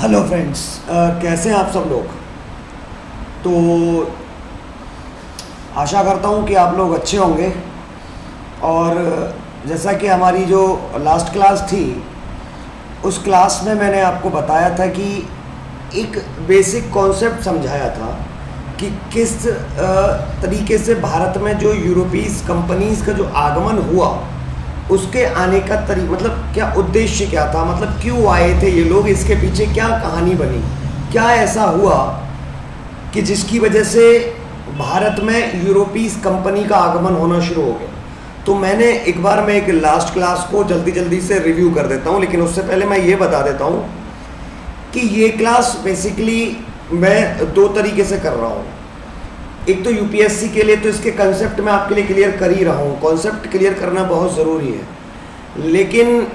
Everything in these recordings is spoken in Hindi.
हेलो फ्रेंड्स, कैसे हैं आप सब लोग। तो आशा करता हूं कि आप लोग अच्छे होंगे। और जैसा कि हमारी जो लास्ट क्लास थी, उस क्लास में मैंने आपको बताया था कि एक बेसिक कॉन्सेप्ट समझाया था कि किस तरीके से भारत में जो यूरोपीज कंपनीज़ का जो आगमन हुआ, उसके आने का मतलब क्या उद्देश्य क्या था, मतलब क्यों आए थे ये लोग, इसके पीछे क्या कहानी बनी, क्या ऐसा हुआ कि जिसकी वजह से भारत में यूरोपीज कंपनी का आगमन होना शुरू हो गया। तो मैं एक लास्ट क्लास को जल्दी से रिव्यू कर देता हूँ, लेकिन उससे पहले मैं ये बता देता हूँ कि ये क्लास बेसिकली मैं दो तरीके से कर रहा हूँ। एक तो यूपीएससी के लिए तो इसके कंसेप्ट मैं आपके लिए क्लियर कर ही रहा हूँ, कॉन्सेप्ट क्लियर करना बहुत ज़रूरी है, लेकिन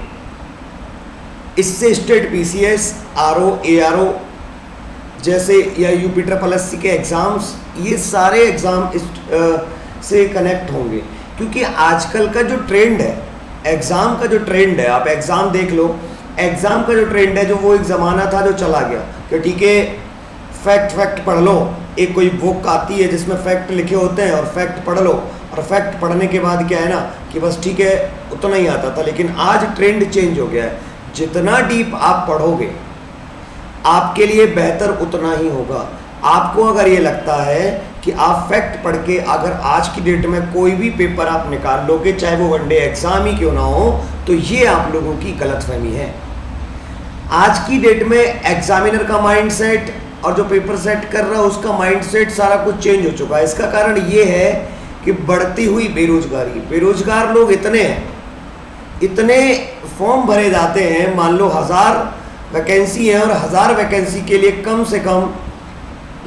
इससे स्टेट पीसीएस, आरओ, एआरओ जैसे या यूपी ट्रिपल एससी के एग्ज़ाम्स, ये सारे एग्ज़ाम से कनेक्ट होंगे। क्योंकि आजकल का जो ट्रेंड है, एग्ज़ाम का जो ट्रेंड है, आप एग्ज़ाम देख लो, एग्ज़ाम का जो ट्रेंड है, जो वो एक ज़माना था जो चला गया कि ठीक है फैक्ट पढ़ लो, एक कोई बुक आती है जिसमें फैक्ट लिखे होते हैं और फैक्ट पढ़ लो, और फैक्ट पढ़ने के बाद क्या है ना कि बस ठीक है उतना ही आता था। लेकिन आज ट्रेंड चेंज हो गया है, जितना डीप आप पढ़ोगे आपके लिए बेहतर उतना ही होगा। आपको अगर ये लगता है कि आप फैक्ट पढ़ के अगर आज की डेट में कोई भी पेपर आप निकाल लोगे, चाहे वो वनडे एग्जाम ही क्यों ना हो, तो ये आप लोगों की गलतफहमी है। आज की डेट में एग्जामिनर का माइंडसेट और जो पेपर सेट कर रहा है उसका माइंडसेट सारा कुछ चेंज हो चुका है। इसका कारण ये है कि बढ़ती हुई बेरोजगारी, बेरोजगार लोग इतने हैं, इतने फॉर्म भरे जाते हैं, मान लो 1000 वैकेंसी है और 1000 वैकेंसी के लिए कम से कम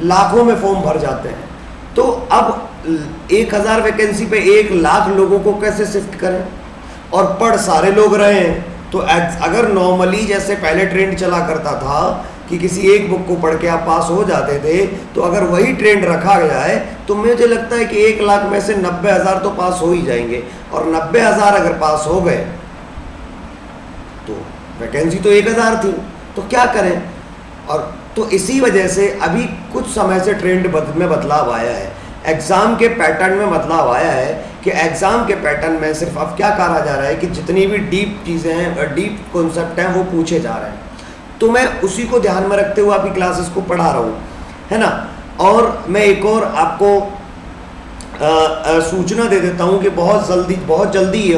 लाखों में फॉर्म भर जाते हैं। तो अब 1000 वैकेंसी पे 1 लाख लोगों को कैसे शिफ्ट करें, और पढ़ सारे लोग रहे हैं। तो अगर नॉर्मली जैसे पहले ट्रेंड चला करता था कि किसी एक बुक को पढ़ के आप पास हो जाते थे, तो अगर वही ट्रेंड रखा गया है तो मुझे लगता है कि 1 लाख में से 90,000 तो पास हो ही जाएंगे, और 90,000 अगर पास हो गए तो वैकेंसी तो 1000 थी, तो क्या करें। और तो इसी वजह से अभी कुछ समय से ट्रेंड में बदलाव आया है, एग्ज़ाम के पैटर्न में बदलाव आया है कि एग्ज़ाम के पैटर्न में सिर्फ अब क्या कहा जा रहा है कि जितनी भी डीप चीज़ें हैं, डीप कॉन्सेप्ट हैं, वो पूछे जा रहे हैं। तो मैं उसी को ध्यान में रखते हुए आपकी क्लासेस को पढ़ा रहा हूँ, है ना। और मैं एक और आपको सूचना दे देता हूँ कि बहुत जल्दी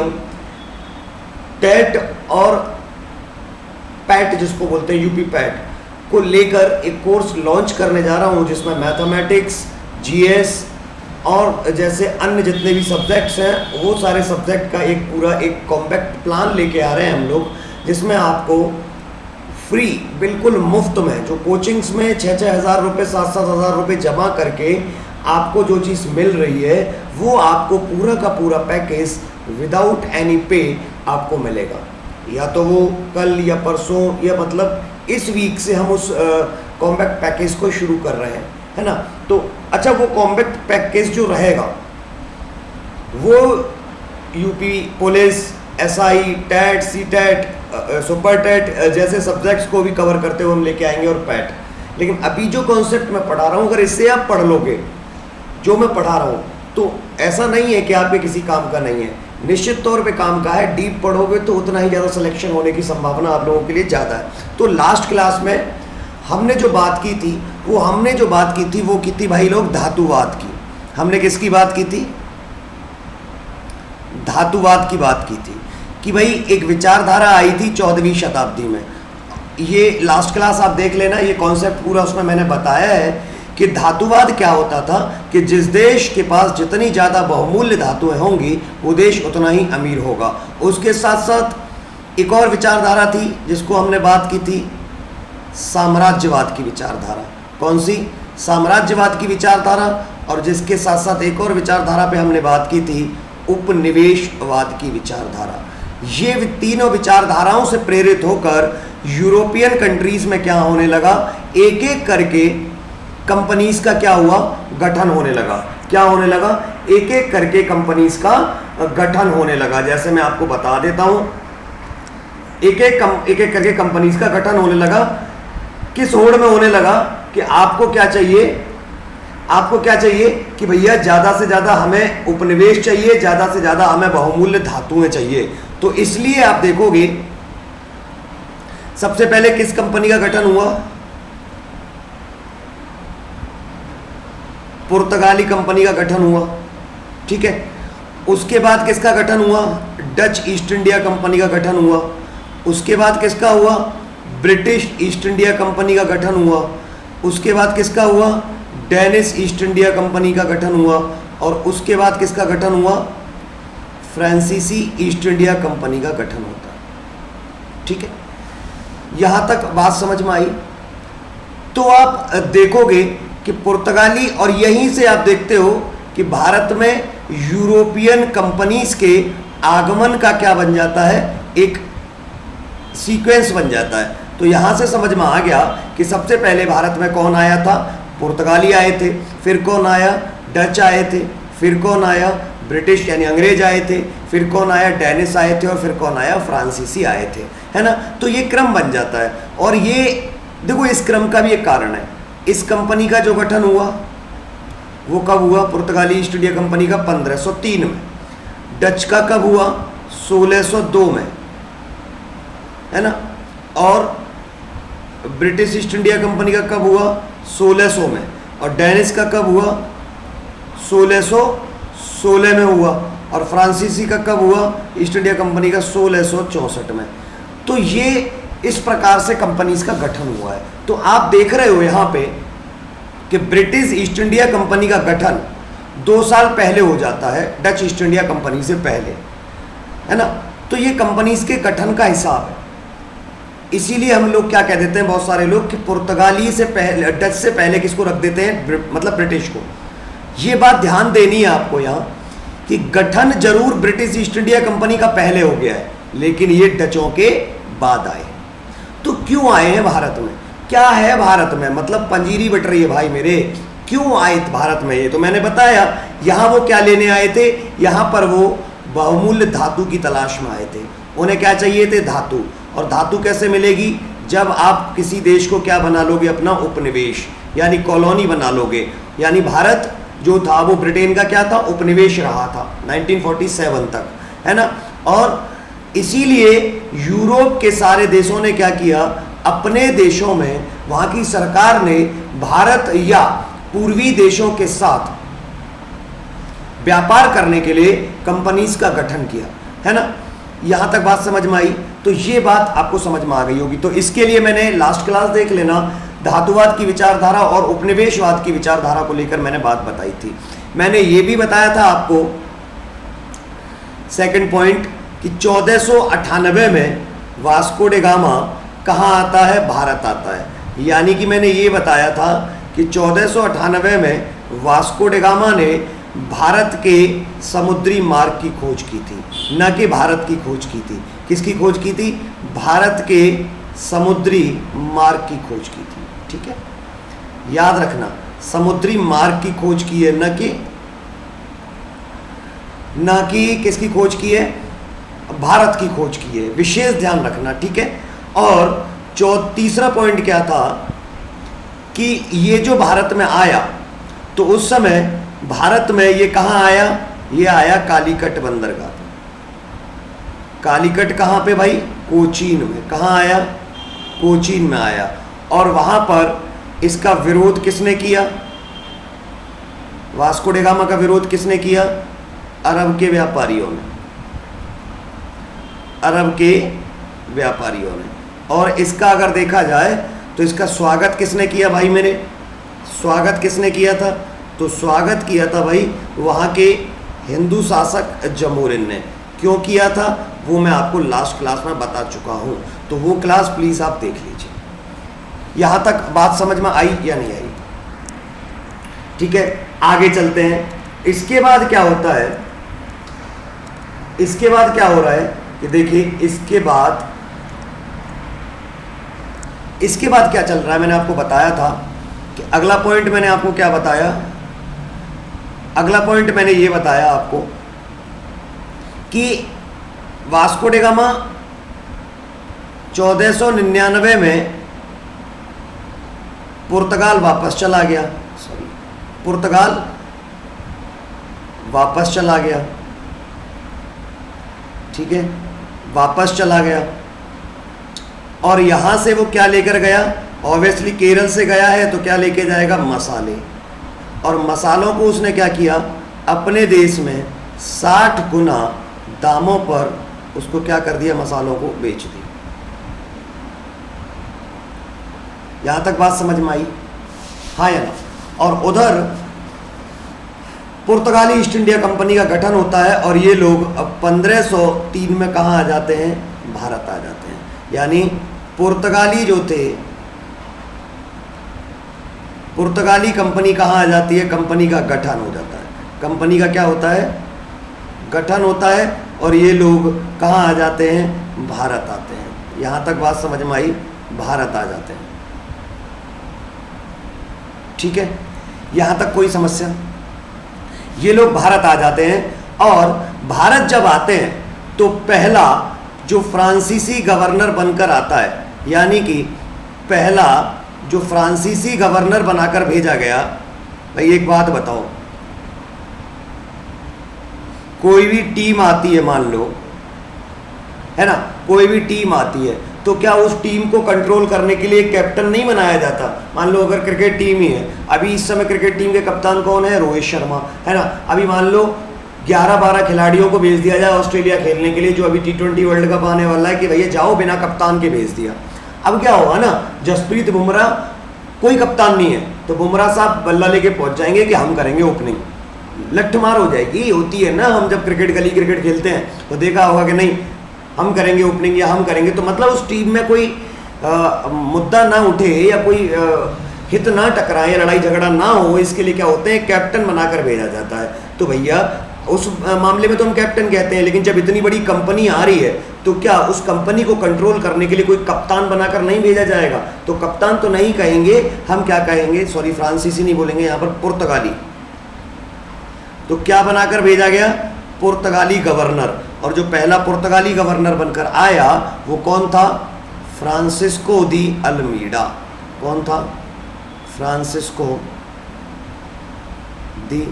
टेट और पैट जिसको बोलते हैं यूपी पैट को लेकर एक कोर्स लॉन्च करने जा रहा हूँ, जिसमें मैथमेटिक्स, जीएस और जैसे अन्य जितने भी सब्जेक्ट्स हैं वो सारे सब्जेक्ट का एक पूरा एक कॉम्पैक्ट प्लान लेके आ रहे हैं हम लोग, जिसमें आपको फ्री बिल्कुल मुफ्त में, जो कोचिंग्स में 6-6 हज़ार रुपये, 7-7 हज़ार रुपये जमा करके आपको जो चीज़ मिल रही है वो आपको पूरा का पूरा पैकेज विदाउट एनी पे आपको मिलेगा। या तो वो कल या परसों या मतलब इस वीक से हम उस कॉम्पैक्ट पैकेज को शुरू कर रहे हैं, है ना। तो अच्छा, वो कॉम्पैक्ट पैकेज जो रहेगा वो UP police, SI, TET, CTET, super TET जैसे सब्जेक्ट्स को भी कवर करते हुए हम लेके आएंगे, और पैट। लेकिन अभी जो कॉन्सेप्ट मैं पढ़ा रहा हूँ, अगर इससे आप पढ़ लोगे जो मैं पढ़ा रहा हूँ, तो ऐसा नहीं है कि आपके किसी काम का नहीं है, निश्चित तौर पे काम का है। डीप पढ़ोगे तो उतना ही ज़्यादा सिलेक्शन होने की संभावना आप लोगों के लिए ज़्यादा है। तो लास्ट क्लास में हमने जो बात की थी वो की थी भाई लोग धातुवाद की। हमने किसकी बात की थी? धातुवाद की बात की थी कि भाई एक विचारधारा आई थी 14वीं शताब्दी में। ये लास्ट क्लास आप देख लेना, ये कॉन्सेप्ट पूरा उसमें मैंने बताया है कि धातुवाद क्या होता था कि जिस देश के पास जितनी ज़्यादा बहुमूल्य धातुएं होंगी वो देश उतना ही अमीर होगा। उसके साथ साथ एक और विचारधारा थी जिसको हमने बात की थी, साम्राज्यवाद की विचारधारा। कौन सी? साम्राज्यवाद की विचारधारा। और जिसके साथ साथ एक और विचारधारा पे हमने बात की थी, उपनिवेशवाद की विचारधारा। ये तीनों विचारधाराओं से प्रेरित होकर यूरोपियन कंट्रीज में क्या होने लगा, एक एक करके कंपनीज का क्या हुआ, गठन होने लगा। क्या होने लगा? एक एक करके कंपनीज का गठन होने लगा। जैसे मैं आपको बता देता हूं, एक एक करके कंपनीज का गठन होने लगा। किस होड़ में होने लगा कि आपको क्या चाहिए, आपको क्या चाहिए कि भैया ज़्यादा से ज़्यादा हमें उपनिवेश चाहिए, ज़्यादा से ज़्यादा हमें बहुमूल्य धातुएं चाहिए। तो इसलिए आप देखोगे सबसे पहले किस कंपनी का गठन हुआ, पुर्तगाली कंपनी का गठन हुआ, ठीक है। उसके बाद किसका गठन हुआ, डच ईस्ट इंडिया कंपनी का गठन हुआ। उसके बाद किसका हुआ, ब्रिटिश ईस्ट इंडिया कंपनी का गठन हुआ। उसके बाद किसका हुआ, डेनिश ईस्ट इंडिया कंपनी का गठन हुआ। और उसके बाद किसका गठन हुआ, फ्रांसीसी ईस्ट इंडिया कंपनी का गठन होता है, ठीक है। यहां तक बात समझ में आई। तो आप देखोगे कि पुर्तगाली, और यहीं से आप देखते हो कि भारत में यूरोपियन कंपनीज के आगमन का क्या बन जाता है, एक सीक्वेंस बन जाता है। तो यहाँ से समझ में आ गया कि सबसे पहले भारत में कौन आया था, पुर्तगाली आए थे, फिर कौन आया, डच आए थे, फिर कौन आया, ब्रिटिश यानी अंग्रेज आए थे, फिर कौन आया, डेनिश आए थे, और फिर कौन आया, फ्रांसीसी आए थे, है ना। तो ये क्रम बन जाता है। और ये देखो, इस क्रम का भी एक कारण है। इस कंपनी का जो गठन हुआ वो कब हुआ, पुर्तगाली ईस्ट इंडिया कंपनी का 1503 में। डच का कब हुआ, 1602 में, है ना। और ब्रिटिश ईस्ट इंडिया कंपनी का कब हुआ, 1600 में। और डेनिश का कब हुआ, 1616 में हुआ। और फ्रांसीसी का कब हुआ, ईस्ट इंडिया कंपनी का 1664 में। तो ये इस प्रकार से कंपनीज का गठन हुआ है। तो आप देख रहे हो यहाँ पे कि ब्रिटिश ईस्ट इंडिया कंपनी का गठन 2 साल पहले हो जाता है, डच ईस्ट इंडिया कंपनी से पहले, है ना। तो ये कंपनीज के गठन का हिसाब है। इसीलिए हम लोग क्या कह देते हैं, बहुत सारे लोग, कि पुर्तगाली से पहले, डच से पहले किसको रख देते हैं, मतलब ब्रिटिश को। ये बात ध्यान देनी है आपको यहाँ कि गठन जरूर ब्रिटिश ईस्ट इंडिया कंपनी का पहले हो गया है, लेकिन ये डचों के बाद आए। तो क्यों आए हैं भारत में, क्या है भारत में, मतलब पंजीरी बट रही है भाई मेरे, क्यों आए भारत में। ये तो मैंने बताया, यहाँ वो क्या लेने आए थे, यहाँ पर वो बहुमूल्य धातु की तलाश में आए थे। उन्हें क्या चाहिए थे, धातु। और धातु कैसे मिलेगी, जब आप किसी देश को क्या बना लोगे, अपना उपनिवेश यानी कॉलोनी बना लोगे। यानी भारत जो था वो ब्रिटेन का क्या था, उपनिवेश रहा था 1947 तक, है ना। और इसीलिए यूरोप के सारे देशों ने क्या किया, अपने देशों में वहाँ की सरकार ने भारत या पूर्वी देशों के साथ व्यापार करने के लिए कंपनीज का गठन किया, है ना। यहाँ तक बात समझ में आई। तो ये बात आपको समझ में आ गई होगी। तो इसके लिए मैंने लास्ट क्लास देख लेना, धातुवाद की विचारधारा और उपनिवेशवाद की विचारधारा को लेकर मैंने बात बताई थी। मैंने ये भी बताया था आपको, सेकंड पॉइंट, कि 1498 में वास्को डे गामा कहाँ आता है, भारत आता है। यानी कि मैंने ये बताया था कि 1498 में वास्को डे गामा ने भारत के समुद्री मार्ग की खोज की थी, न कि भारत की खोज की थी। किसकी खोज की थी, भारत के समुद्री मार्ग की खोज की थी, ठीक है। याद रखना, समुद्री मार्ग की खोज की है, न कि किसकी खोज की है, भारत की खोज की है। विशेष ध्यान रखना, ठीक है। और तीसरा पॉइंट क्या था कि ये जो भारत में आया, तो उस समय भारत में ये कहाँ आया, ये आया कालीकट बंदरगाह पे। कालीकट कहाँ पे भाई, कोचीन में। कहाँ आया, कोचीन में आया। और वहाँ पर इसका विरोध किसने किया, वास्को डे गामा का विरोध किसने किया, अरब के व्यापारियों ने, अरब के व्यापारियों ने। और इसका अगर देखा जाए तो इसका स्वागत किसने किया भाई मेरे, स्वागत किसने किया था, तो स्वागत किया था भाई वहाँ के हिंदू शासक जमोरिन ने। क्यों किया था वो मैं आपको लास्ट क्लास में बता चुका हूँ, तो वो क्लास प्लीज़ आप देख लीजिए। यहाँ तक बात समझ में आई या नहीं आई, ठीक है। आगे चलते हैं। इसके बाद क्या होता है, इसके बाद क्या हो रहा है कि देखिए, इसके बाद क्या चल रहा है। मैंने आपको बताया था कि अगला पॉइंट मैंने आपको क्या बताया, अगला पॉइंट मैंने ये बताया आपको कि वास्को डे गामा 1499 में पुर्तगाल वापस चला गया, सॉरी, पुर्तगाल वापस चला गया, ठीक है, वापस चला गया। और यहां से वो क्या लेकर गया? ऑब्वियसली केरल से गया है तो क्या लेके जाएगा? मसाले। और मसालों को उसने क्या किया? अपने देश में 60 गुना दामों पर उसको क्या कर दिया? मसालों को बेच दिया। यहां तक बात समझ में आई? हाँ या ना? और उधर पुर्तगाली ईस्ट इंडिया कंपनी का गठन होता है और ये लोग अब 1503 में कहाँ आ जाते हैं? भारत आ जाते हैं। यानी पुर्तगाली जो थे, पुर्तगाली कंपनी कहाँ आ जाती है? कंपनी का गठन हो जाता है। कंपनी का क्या होता है? गठन होता है और ये लोग कहाँ आ जाते हैं? भारत आते हैं। यहाँ तक बात समझ में आई? भारत आ जाते हैं, ठीक है। यहाँ तक कोई समस्या? ये लोग भारत आ जाते हैं और भारत जब आते हैं तो पहला जो फ्रांसीसी गवर्नर बनकर आता है, यानी कि पहला जो फ्रांसीसी गवर्नर बनाकर भेजा गया। भाई एक बात बताओ, कोई भी टीम आती है, मान लो, है ना, कोई भी टीम आती है तो क्या उस टीम को कंट्रोल करने के लिए कैप्टन नहीं बनाया जाता? मान लो अगर क्रिकेट टीम ही है, अभी इस समय क्रिकेट टीम के कप्तान कौन है? रोहित शर्मा, है ना। अभी मान लो 11-12 खिलाड़ियों को भेज दिया जाए ऑस्ट्रेलिया खेलने के लिए, जो अभी T20 वर्ल्ड कप आने वाला है, कि भैया जाओ, बिना कप्तान के भेज दिया। अब क्या होगा ना, जसप्रीत बुमराह, कोई कप्तान नहीं है तो बुमराह साहब बल्ला लेके पहुंच जाएंगे कि हम करेंगे ओपनिंग, लट्ठमार हो जाएगी। होती है ना, हम जब क्रिकेट, गली क्रिकेट खेलते हैं तो देखा होगा कि नहीं हम करेंगे ओपनिंग या हम करेंगे, तो मतलब उस टीम में कोई मुद्दा ना उठे या कोई हित ना टकराए, लड़ाई झगड़ा ना हो, इसके लिए क्या होते हैं? कैप्टन बनाकर भेजा जाता है। तो भैया उस मामले में तो हम कैप्टन कहते हैं, लेकिन जब इतनी बड़ी कंपनी आ रही है तो क्या उस कंपनी को कंट्रोल करने के लिए कोई कप्तान बनाकर नहीं भेजा जाएगा? तो कप्तान तो नहीं कहेंगे, हम क्या कहेंगे? सॉरी, फ्रांसीसी नहीं बोलेंगे यहाँ पर, पुर्तगाली। तो क्या बनाकर भेजा गया? पुर्तगाली गवर्नर। और जो पहला पुर्तगाली गवर्नर बनकर आया वो कौन था? Francisco de Almeida. कौन था? Francisco de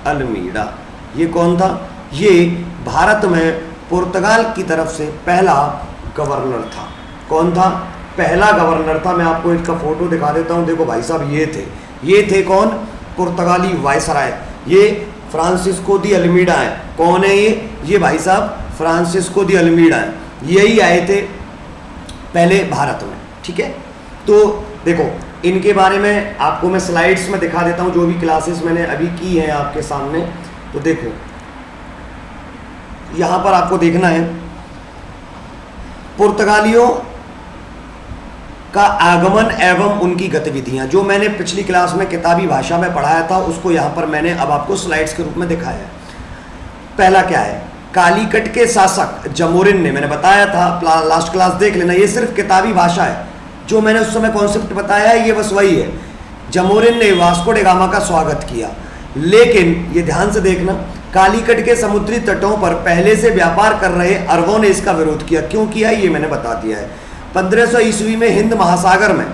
Almeida. ये कौन था? ये भारत में पुर्तगाल की तरफ से पहला गवर्नर था। कौन था? पहला गवर्नर था। मैं आपको इसका फोटो दिखा देता हूँ। देखो भाई साहब, ये थे कौन? पुर्तगाली वायसराय। ये फ्रांसिस्को दी अल्मीडा है। कौन है ये? ये भाई साहब फ्रांसिस्को दी अल्मीडा है। यही आए थे पहले भारत में, ठीक है। तो देखो, इनके बारे में आपको मैं स्लाइड्स में दिखा देता हूँ, जो भी क्लासेस मैंने अभी की हैं आपके सामने। तो देखो, यहाँ पर आपको देखना है पुर्तगालियों का आगमन एवं उनकी गतिविधियां। जो मैंने पिछली क्लास में किताबी भाषा में पढ़ाया था उसको यहाँ पर मैंने अब आपको स्लाइड्स के रूप में दिखाया है। पहला क्या है? कालीकट के शासक जमोरिन ने, मैंने बताया था, लास्ट क्लास देख लेना, ये सिर्फ किताबी भाषा है। जो मैंने उस समय कॉन्सेप्ट बताया है ये बस वही है। जमोरिन ने वास्को डे गामा का स्वागत किया, लेकिन ये ध्यान से देखना, कालीकट के समुद्री तटों पर पहले से व्यापार कर रहे अरबों ने इसका विरोध किया। क्यों किया ये मैंने बता दिया है। 1500 ईस्वी में हिंद महासागर में,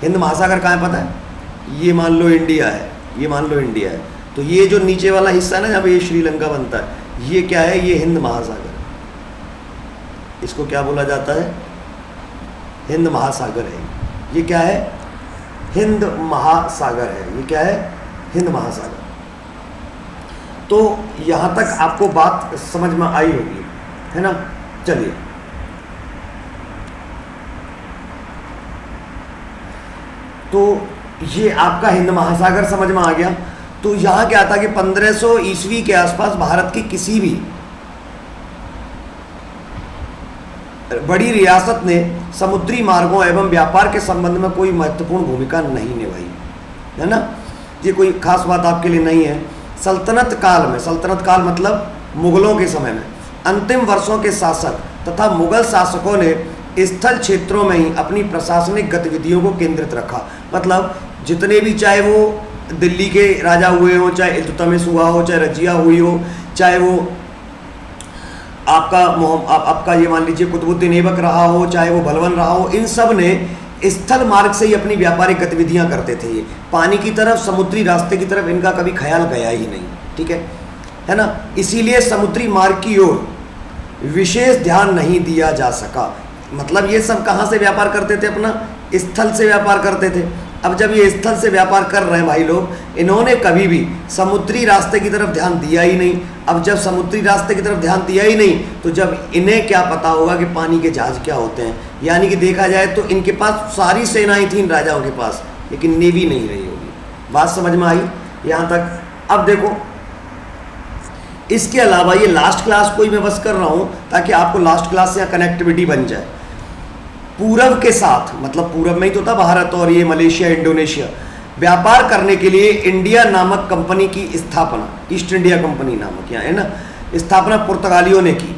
हिंद महासागर कहाँ है पता है? ये मान लो इंडिया है, ये मान लो इंडिया है। तो ये जो नीचे वाला हिस्सा है ना, जहाँ पे ये श्रीलंका बनता है, ये क्या है? ये हिंद महासागर। इसको क्या बोला जाता है? हिंद महासागर है। ये क्या है? हिंद महासागर है। ये क्या है? हिंद महासागर। तो यहाँ तक आपको बात समझ में आई होगी, है ना। चलिए, तो ये आपका हिंद महासागर समझ में आ गया। तो यहाँ क्या था कि 1500 ईस्वी के आसपास भारत की किसी भी बड़ी रियासत ने समुद्री मार्गों एवं व्यापार के संबंध में कोई महत्वपूर्ण भूमिका नहीं निभाई, है ना। ये कोई खास बात आपके लिए नहीं है। सल्तनत काल में, सल्तनत काल मतलब मुगलों के समय में, अंतिम वर्षों के शासक तथा मुगल शासकों ने स्थल क्षेत्रों में ही अपनी प्रशासनिक गतिविधियों को केंद्रित रखा। मतलब जितने भी, चाहे वो दिल्ली के राजा हुए हो, चाहे इल्तुतमिश हुआ हो, चाहे रजिया हुई हो, चाहे वो आपका ये मान लीजिए कुतुबुद्दीन ऐबक रहा हो, चाहे वो बलबन रहा हो, इन सब ने स्थल मार्ग से ही अपनी व्यापारिक गतिविधियां करते थे। ये पानी की तरफ, समुद्री रास्ते की तरफ इनका कभी ख्याल गया ही नहीं, ठीक है ना। इसीलिए समुद्री मार्ग की ओर विशेष ध्यान नहीं दिया जा सका। मतलब ये सब कहाँ से व्यापार करते थे? अपना स्थल से व्यापार करते थे। अब जब ये स्थल से व्यापार कर रहे हैं भाई लोग, इन्होंने कभी भी समुद्री रास्ते की तरफ ध्यान दिया ही नहीं। अब जब समुद्री रास्ते की तरफ ध्यान दिया ही नहीं, तो जब इन्हें क्या पता होगा कि पानी के जहाज क्या होते हैं? यानी कि देखा जाए तो इनके पास सारी सेनाएं थी इन राजाओं के पास, लेकिन नेवी नहीं रही होगी। बात समझ में आई यहाँ तक? अब देखो, इसके अलावा ये लास्ट क्लास को ही मैं बस कर रहा हूँ ताकि आपको लास्ट क्लास से यहाँ कनेक्टिविटी बन जाए। पूरब के साथ, मतलब पूरब में ही तो था भारत और ये मलेशिया, इंडोनेशिया, व्यापार करने के लिए इंडिया नामक कंपनी की स्थापना, ईस्ट इंडिया कंपनी नामक, यहाँ है ना, स्थापना पुर्तगालियों ने की,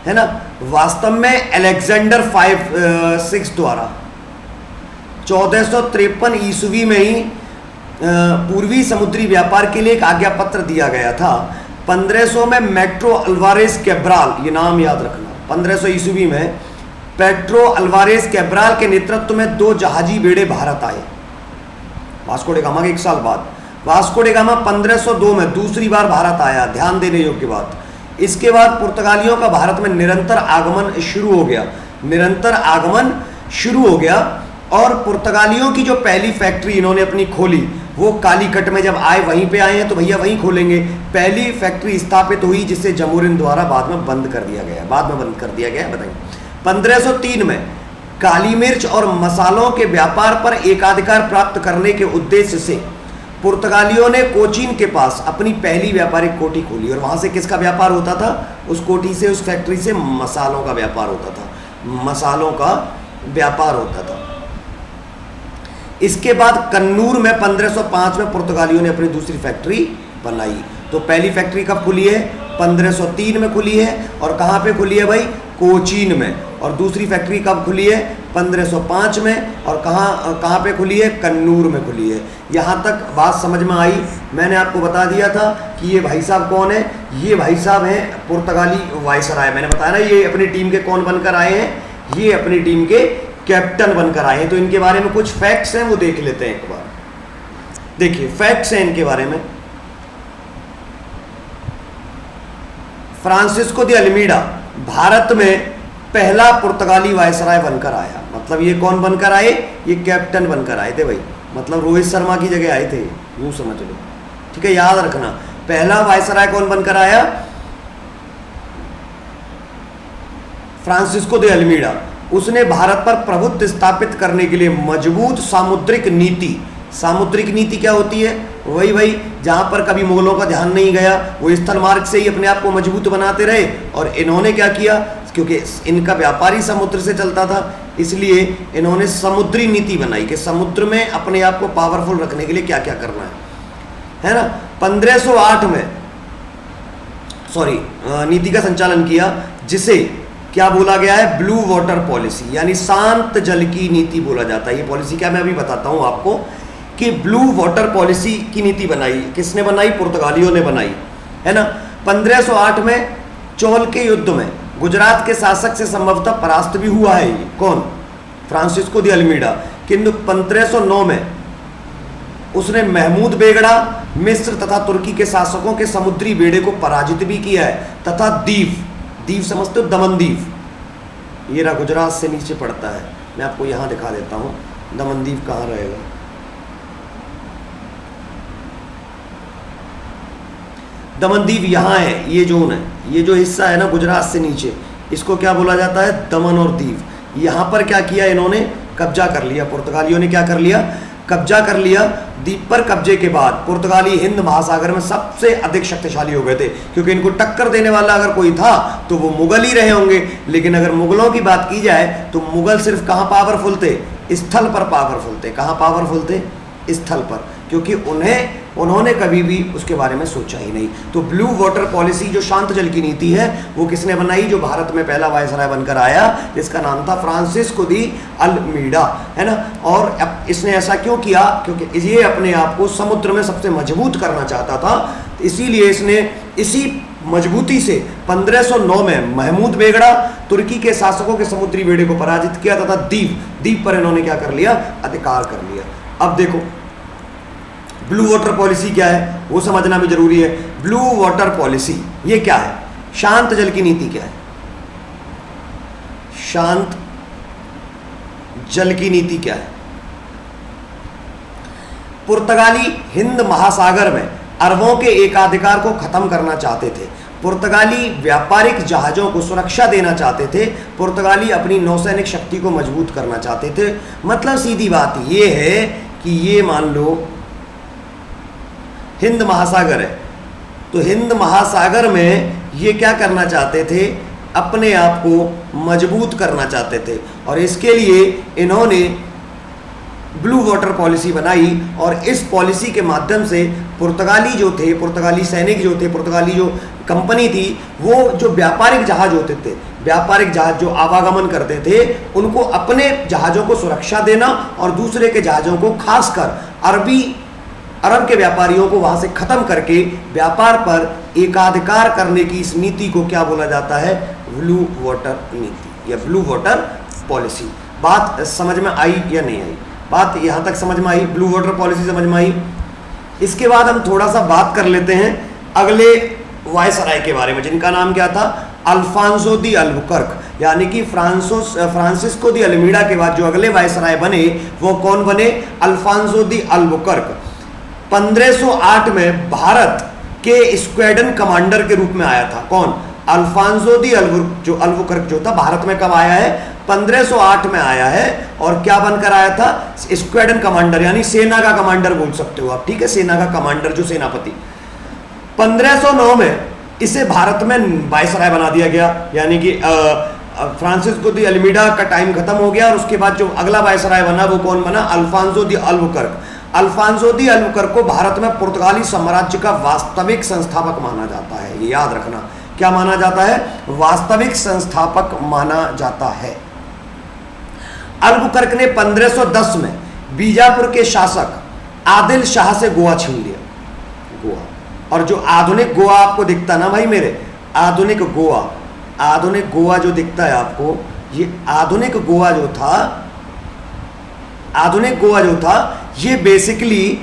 है ना। वास्तव में अलेक्जेंडर 6 द्वारा 1453 ईस्वी में ही पूर्वी समुद्री व्यापार के लिए एक आज्ञा पत्र दिया गया था। 1500 में मेट्रो अल्वारेस कैब्राल, ये नाम याद रखना, 1500 ईस्वी में पेट्रो अल्वारेस कैब्राल के नेतृत्व में 2 जहाजी बेड़े भारत आए, वास्को डे गामा के 1 साल बाद। वास्को डे गामा 1502 में दूसरी बार भारत आया, ध्यान देने योग्य बात। इसके बाद पुर्तगालियों का भारत में निरंतर आगमन शुरू हो गया, निरंतर आगमन शुरू हो गया। और पुर्तगालियों की जो पहली फैक्ट्री इन्होंने अपनी खोली, वो कालीकट में जब आए, वहीं पे आए हैं तो भैया वहीं खोलेंगे। पहली फैक्ट्री स्थापित हुई जिसे जमूरिन द्वारा बाद में बंद कर दिया गया, बताइए। 1503 में काली मिर्च और मसालों के व्यापार पर एकाधिकार प्राप्त करने के उद्देश्य से पुर्तगालियों ने कोचीन के पास अपनी पहली व्यापारिक कोठी खोली। और वहां से किसका व्यापार होता था? उस कोठी से, उस फैक्ट्री से मसालों का व्यापार होता था, मसालों का व्यापार होता था। इसके बाद कन्नूर में 1505 में पुर्तगालियों ने अपनी दूसरी फैक्ट्री बनाई। तो पहली फैक्ट्री कब खुली है? 1503 में खुली है। और कहाँ पे खुली है भाई? कोचीन में। और दूसरी फैक्ट्री कब खुली है? 1505 में। और कहाँ पे खुली है? कन्नूर में खुली है। यहाँ तक बात समझ में आई? मैंने आपको बता दिया था कि ये भाई साहब कौन है। ये भाई साहब हैं पुर्तगाली वायसराय। मैंने बताया ना, ये अपनी टीम के कौन बनकर आए हैं? ये अपनी टीम के कैप्टन बनकर आए हैं। तो इनके बारे में कुछ फैक्ट्स हैं, वो देख लेते हैं एक बार। देखिए, फैक्ट्स हैं इनके बारे में। फ्रांसिस्को द अल्मीडा भारत में पहला पुर्तगाली वायसराय बनकर आया। मतलब ये कौन बनकर आए? ये कैप्टन बनकर आए थे भाई। मतलब रोहित शर्मा की जगह आए थे, यूं समझ लो, ठीक है, याद रखना। पहला वायसराय कौन बनकर आया? Francisco de Almeida. उसने भारत पर प्रभुत्व स्थापित करने के लिए मजबूत सामुद्रिक नीति, सामुद्रिक नीति क्या होती है? वही भाई जहां पर कभी मुगलों का ध्यान नहीं गया, वो स्थल मार्ग से ही अपने आप को मजबूत बनाते रहे। और इन्होंने क्या किया? क्योंकि इनका व्यापार ही समुद्र से चलता था, इसलिए इन्होंने समुद्री नीति बनाई कि समुद्र में अपने आप को पावरफुल रखने के लिए क्या क्या करना है ना। 1508 में नीति का संचालन किया, जिसे क्या बोला गया है? ब्लू वाटर पॉलिसी, यानी शांत जल की नीति बोला जाता है। ये पॉलिसी क्या, मैं अभी बताता हूं आपको कि ब्लू वाटर पॉलिसी की नीति बनाई किसने बनाई? पुर्तगालियों ने बनाई, है ना। 1508 में चोल के युद्ध में गुजरात के शासक से संभवतः परास्त भी हुआ है। ये कौन? Francisco de Almeida. किंतु 1509 में उसने महमूद बेगड़ा, मिस्र तथा तुर्की के शासकों के समुद्री बेड़े को पराजित भी किया है। तथा दीव समझते हो? दमनदीव, ये रहा, गुजरात से नीचे पड़ता है। मैं आपको यहां दिखा देता हूं दमनदीव कहां रहेगा। दमनदीव यहाँ है, ये जोन है, ये जो हिस्सा है ना गुजरात से नीचे, इसको क्या बोला जाता है? दमन और दीव। यहाँ पर क्या किया इन्होंने? कब्जा कर लिया। पुर्तगालियों ने क्या कर लिया? कब्जा कर लिया। द्वीप पर कब्जे के बाद पुर्तगाली हिंद महासागर में सबसे अधिक शक्तिशाली हो गए थे, क्योंकि इनको टक्कर देने वाला अगर कोई था तो वो मुगल ही रहे होंगे। लेकिन अगर मुगलों की बात की जाए तो मुगल सिर्फ कहाँ पावरफुल थे? स्थल पर पावरफुल थे। कहाँ पावरफुल थे? स्थल पर, क्योंकि उन्होंने कभी भी उसके बारे में सोचा ही नहीं। तो ब्लू वाटर पॉलिसी जो शांत जल की नीति है, वो किसने बनाई? जो भारत में पहला वायसराय बनकर आया, जिसका नाम था फ्रांसिस्को द अल्मीडा, है ना। और इसने ऐसा क्यों किया? क्योंकि ये अपने आप को समुद्र में सबसे मजबूत करना चाहता था। इसीलिए इसने इसी मजबूती से 1509 में महमूद बेगड़ा तुर्की के शासकों के समुद्री बेड़े को पराजित किया तथा द्वीप पर इन्होंने क्या कर लिया, अधिकार कर लिया। अब देखो ब्लू वाटर पॉलिसी क्या है वो समझना भी जरूरी है। ब्लू वाटर पॉलिसी ये क्या है? शांत जल की नीति क्या है? शांत जल की नीति क्या है? पुर्तगाली हिंद महासागर में अरबों के एकाधिकार को खत्म करना चाहते थे। पुर्तगाली व्यापारिक जहाज़ों को सुरक्षा देना चाहते थे। पुर्तगाली अपनी नौसैनिक शक्ति को मजबूत करना चाहते थे। मतलब सीधी बात ये है कि ये मान लो हिंद महासागर है, तो हिंद महासागर में ये क्या करना चाहते थे, अपने आप को मजबूत करना चाहते थे। और इसके लिए इन्होंने ब्लू वाटर पॉलिसी बनाई और इस पॉलिसी के माध्यम से पुर्तगाली जो थे, पुर्तगाली सैनिक जो थे, पुर्तगाली जो कंपनी थी, वो जो व्यापारिक जहाज होते थे, व्यापारिक जहाज जो आवागमन करते थे, उनको अपने जहाज़ों को सुरक्षा देना और दूसरे के जहाज़ों को खासकर अरब के व्यापारियों को वहाँ से ख़त्म करके व्यापार पर एकाधिकार करने की इस नीति को क्या बोला जाता है? ब्लू वाटर नीति या ब्लू वाटर पॉलिसी। बात समझ में आई या नहीं आई? बात यहाँ तक समझ में आई? ब्लू वाटर पॉलिसी समझ में आई? इसके बाद हम थोड़ा सा बात कर लेते हैं अगले वायसराय के बारे में, जिनका नाम क्या था? अल्फांसो दी अल्बुकर्क, यानी कि फ्रांसिस्को दी अल्मीडा के बाद जो अगले वायसराय बने वो कौन बने? Alphonso de Albuquerque. 1508 में भारत के स्क्वाड्रन कमांडर के रूप में आया था। कौन? अल्फांसो दी अल्बुकर्क जो था भारत में कब आया है? 1508 में आया है। और क्या बनकर आया था? स्क्वाड्रन कमांडर, यानी सेना का कमांडर बोल सकते हो आप, ठीक है, सेना का कमांडर, जो सेनापति। 1509 में इसे भारत में वायसराय बना दिया गया, यानी कि फ्रांसिस्को दी अल्मीडा का टाइम खत्म हो गया और उसके बाद जो अगला वायसराय बना वो कौन बना? Afonso de Albuquerque. Afonso de Albuquerque को भारत में पुर्तगाली साम्राज्य का वास्तविक संस्थापक माना जाता है। ये याद रखना, क्या माना जाता है? वास्तविक संस्थापक माना जाता है। अल्बुकर्क ने 1510 में बीजापुर के शासक आदिल शाह से गोवा छीन लिया। गोवा, और जो आधुनिक गोवा आपको दिखता ना भाई मेरे, आधुनिक गोवा जो दिखता है आपको, ये आधुनिक गोवा जो था ये बेसिकली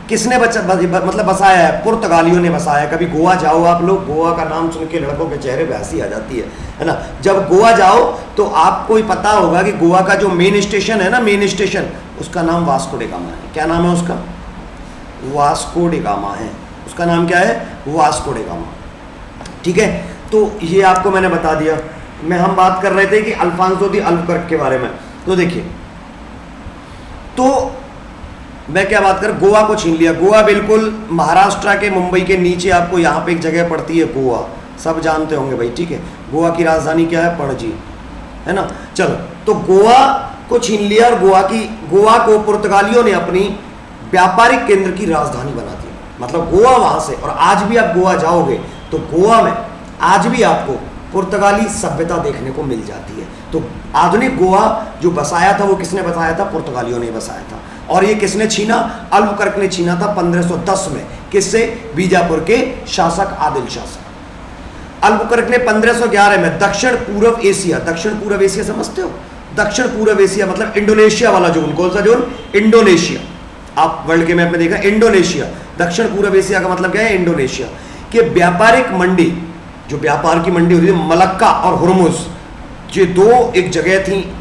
किसने मतलब बसाया है? पुर्तगालियों ने बसाया। कभी गोवा जाओ आप लोग, गोवा का नाम सुन के लड़कों के चेहरे पे हंसी आ जाती है ना। जब गोवा जाओ तो आपको ही पता होगा कि गोवा का जो मेन स्टेशन है ना, मेन स्टेशन, उसका नाम वास्को डी गामा है। क्या नाम है उसका? वास्को डी गामा है। उसका नाम क्या है? वास्को डी गामा, ठीक है। तो ये आपको मैंने बता दिया। हम बात कर रहे थे कि अल्फांसो दी अल्बुकर्क के बारे में। तो देखिए, तो मैं क्या बात कर, गोवा को छीन लिया। गोवा बिल्कुल महाराष्ट्र के मुंबई के नीचे आपको यहाँ पे एक जगह पड़ती है गोवा, सब जानते होंगे भाई, ठीक है। गोवा की राजधानी क्या है? पणजी, है ना। चलो, तो गोवा को छीन लिया और गोवा को पुर्तगालियों ने अपनी व्यापारिक केंद्र की राजधानी बना दी। मतलब गोवा वहाँ से, और आज भी आप गोवा जाओगे तो गोवा में आज भी आपको पुर्तगाली सभ्यता देखने को मिल जाती है। तो आधुनिक गोवा जो बसाया था वो किसने बसाया था? पुर्तगालियों ने बसाया था। और ये किसने छीना? अल्बुकर्क ने छीना था 1510 में। किससे? बीजापुर के शासक आदिल शाह से। अल्बुकर्क ने 1511 में दक्षिण पूर्व एशिया समझते हो? दक्षिण पूर्व एशिया मतलब इंडोनेशिया वाला जोन, कौन सा जोन? इंडोनेशिया। आप वर्ल्ड के मैप में देखा, इंडोनेशिया, दक्षिण पूर्व एशिया का मतलब क्या है? इंडोनेशिया के व्यापारिक मंडी, जो व्यापार की मंडी होती थी, मलक्का और हुर्मुज, ये दो एक जगह थी,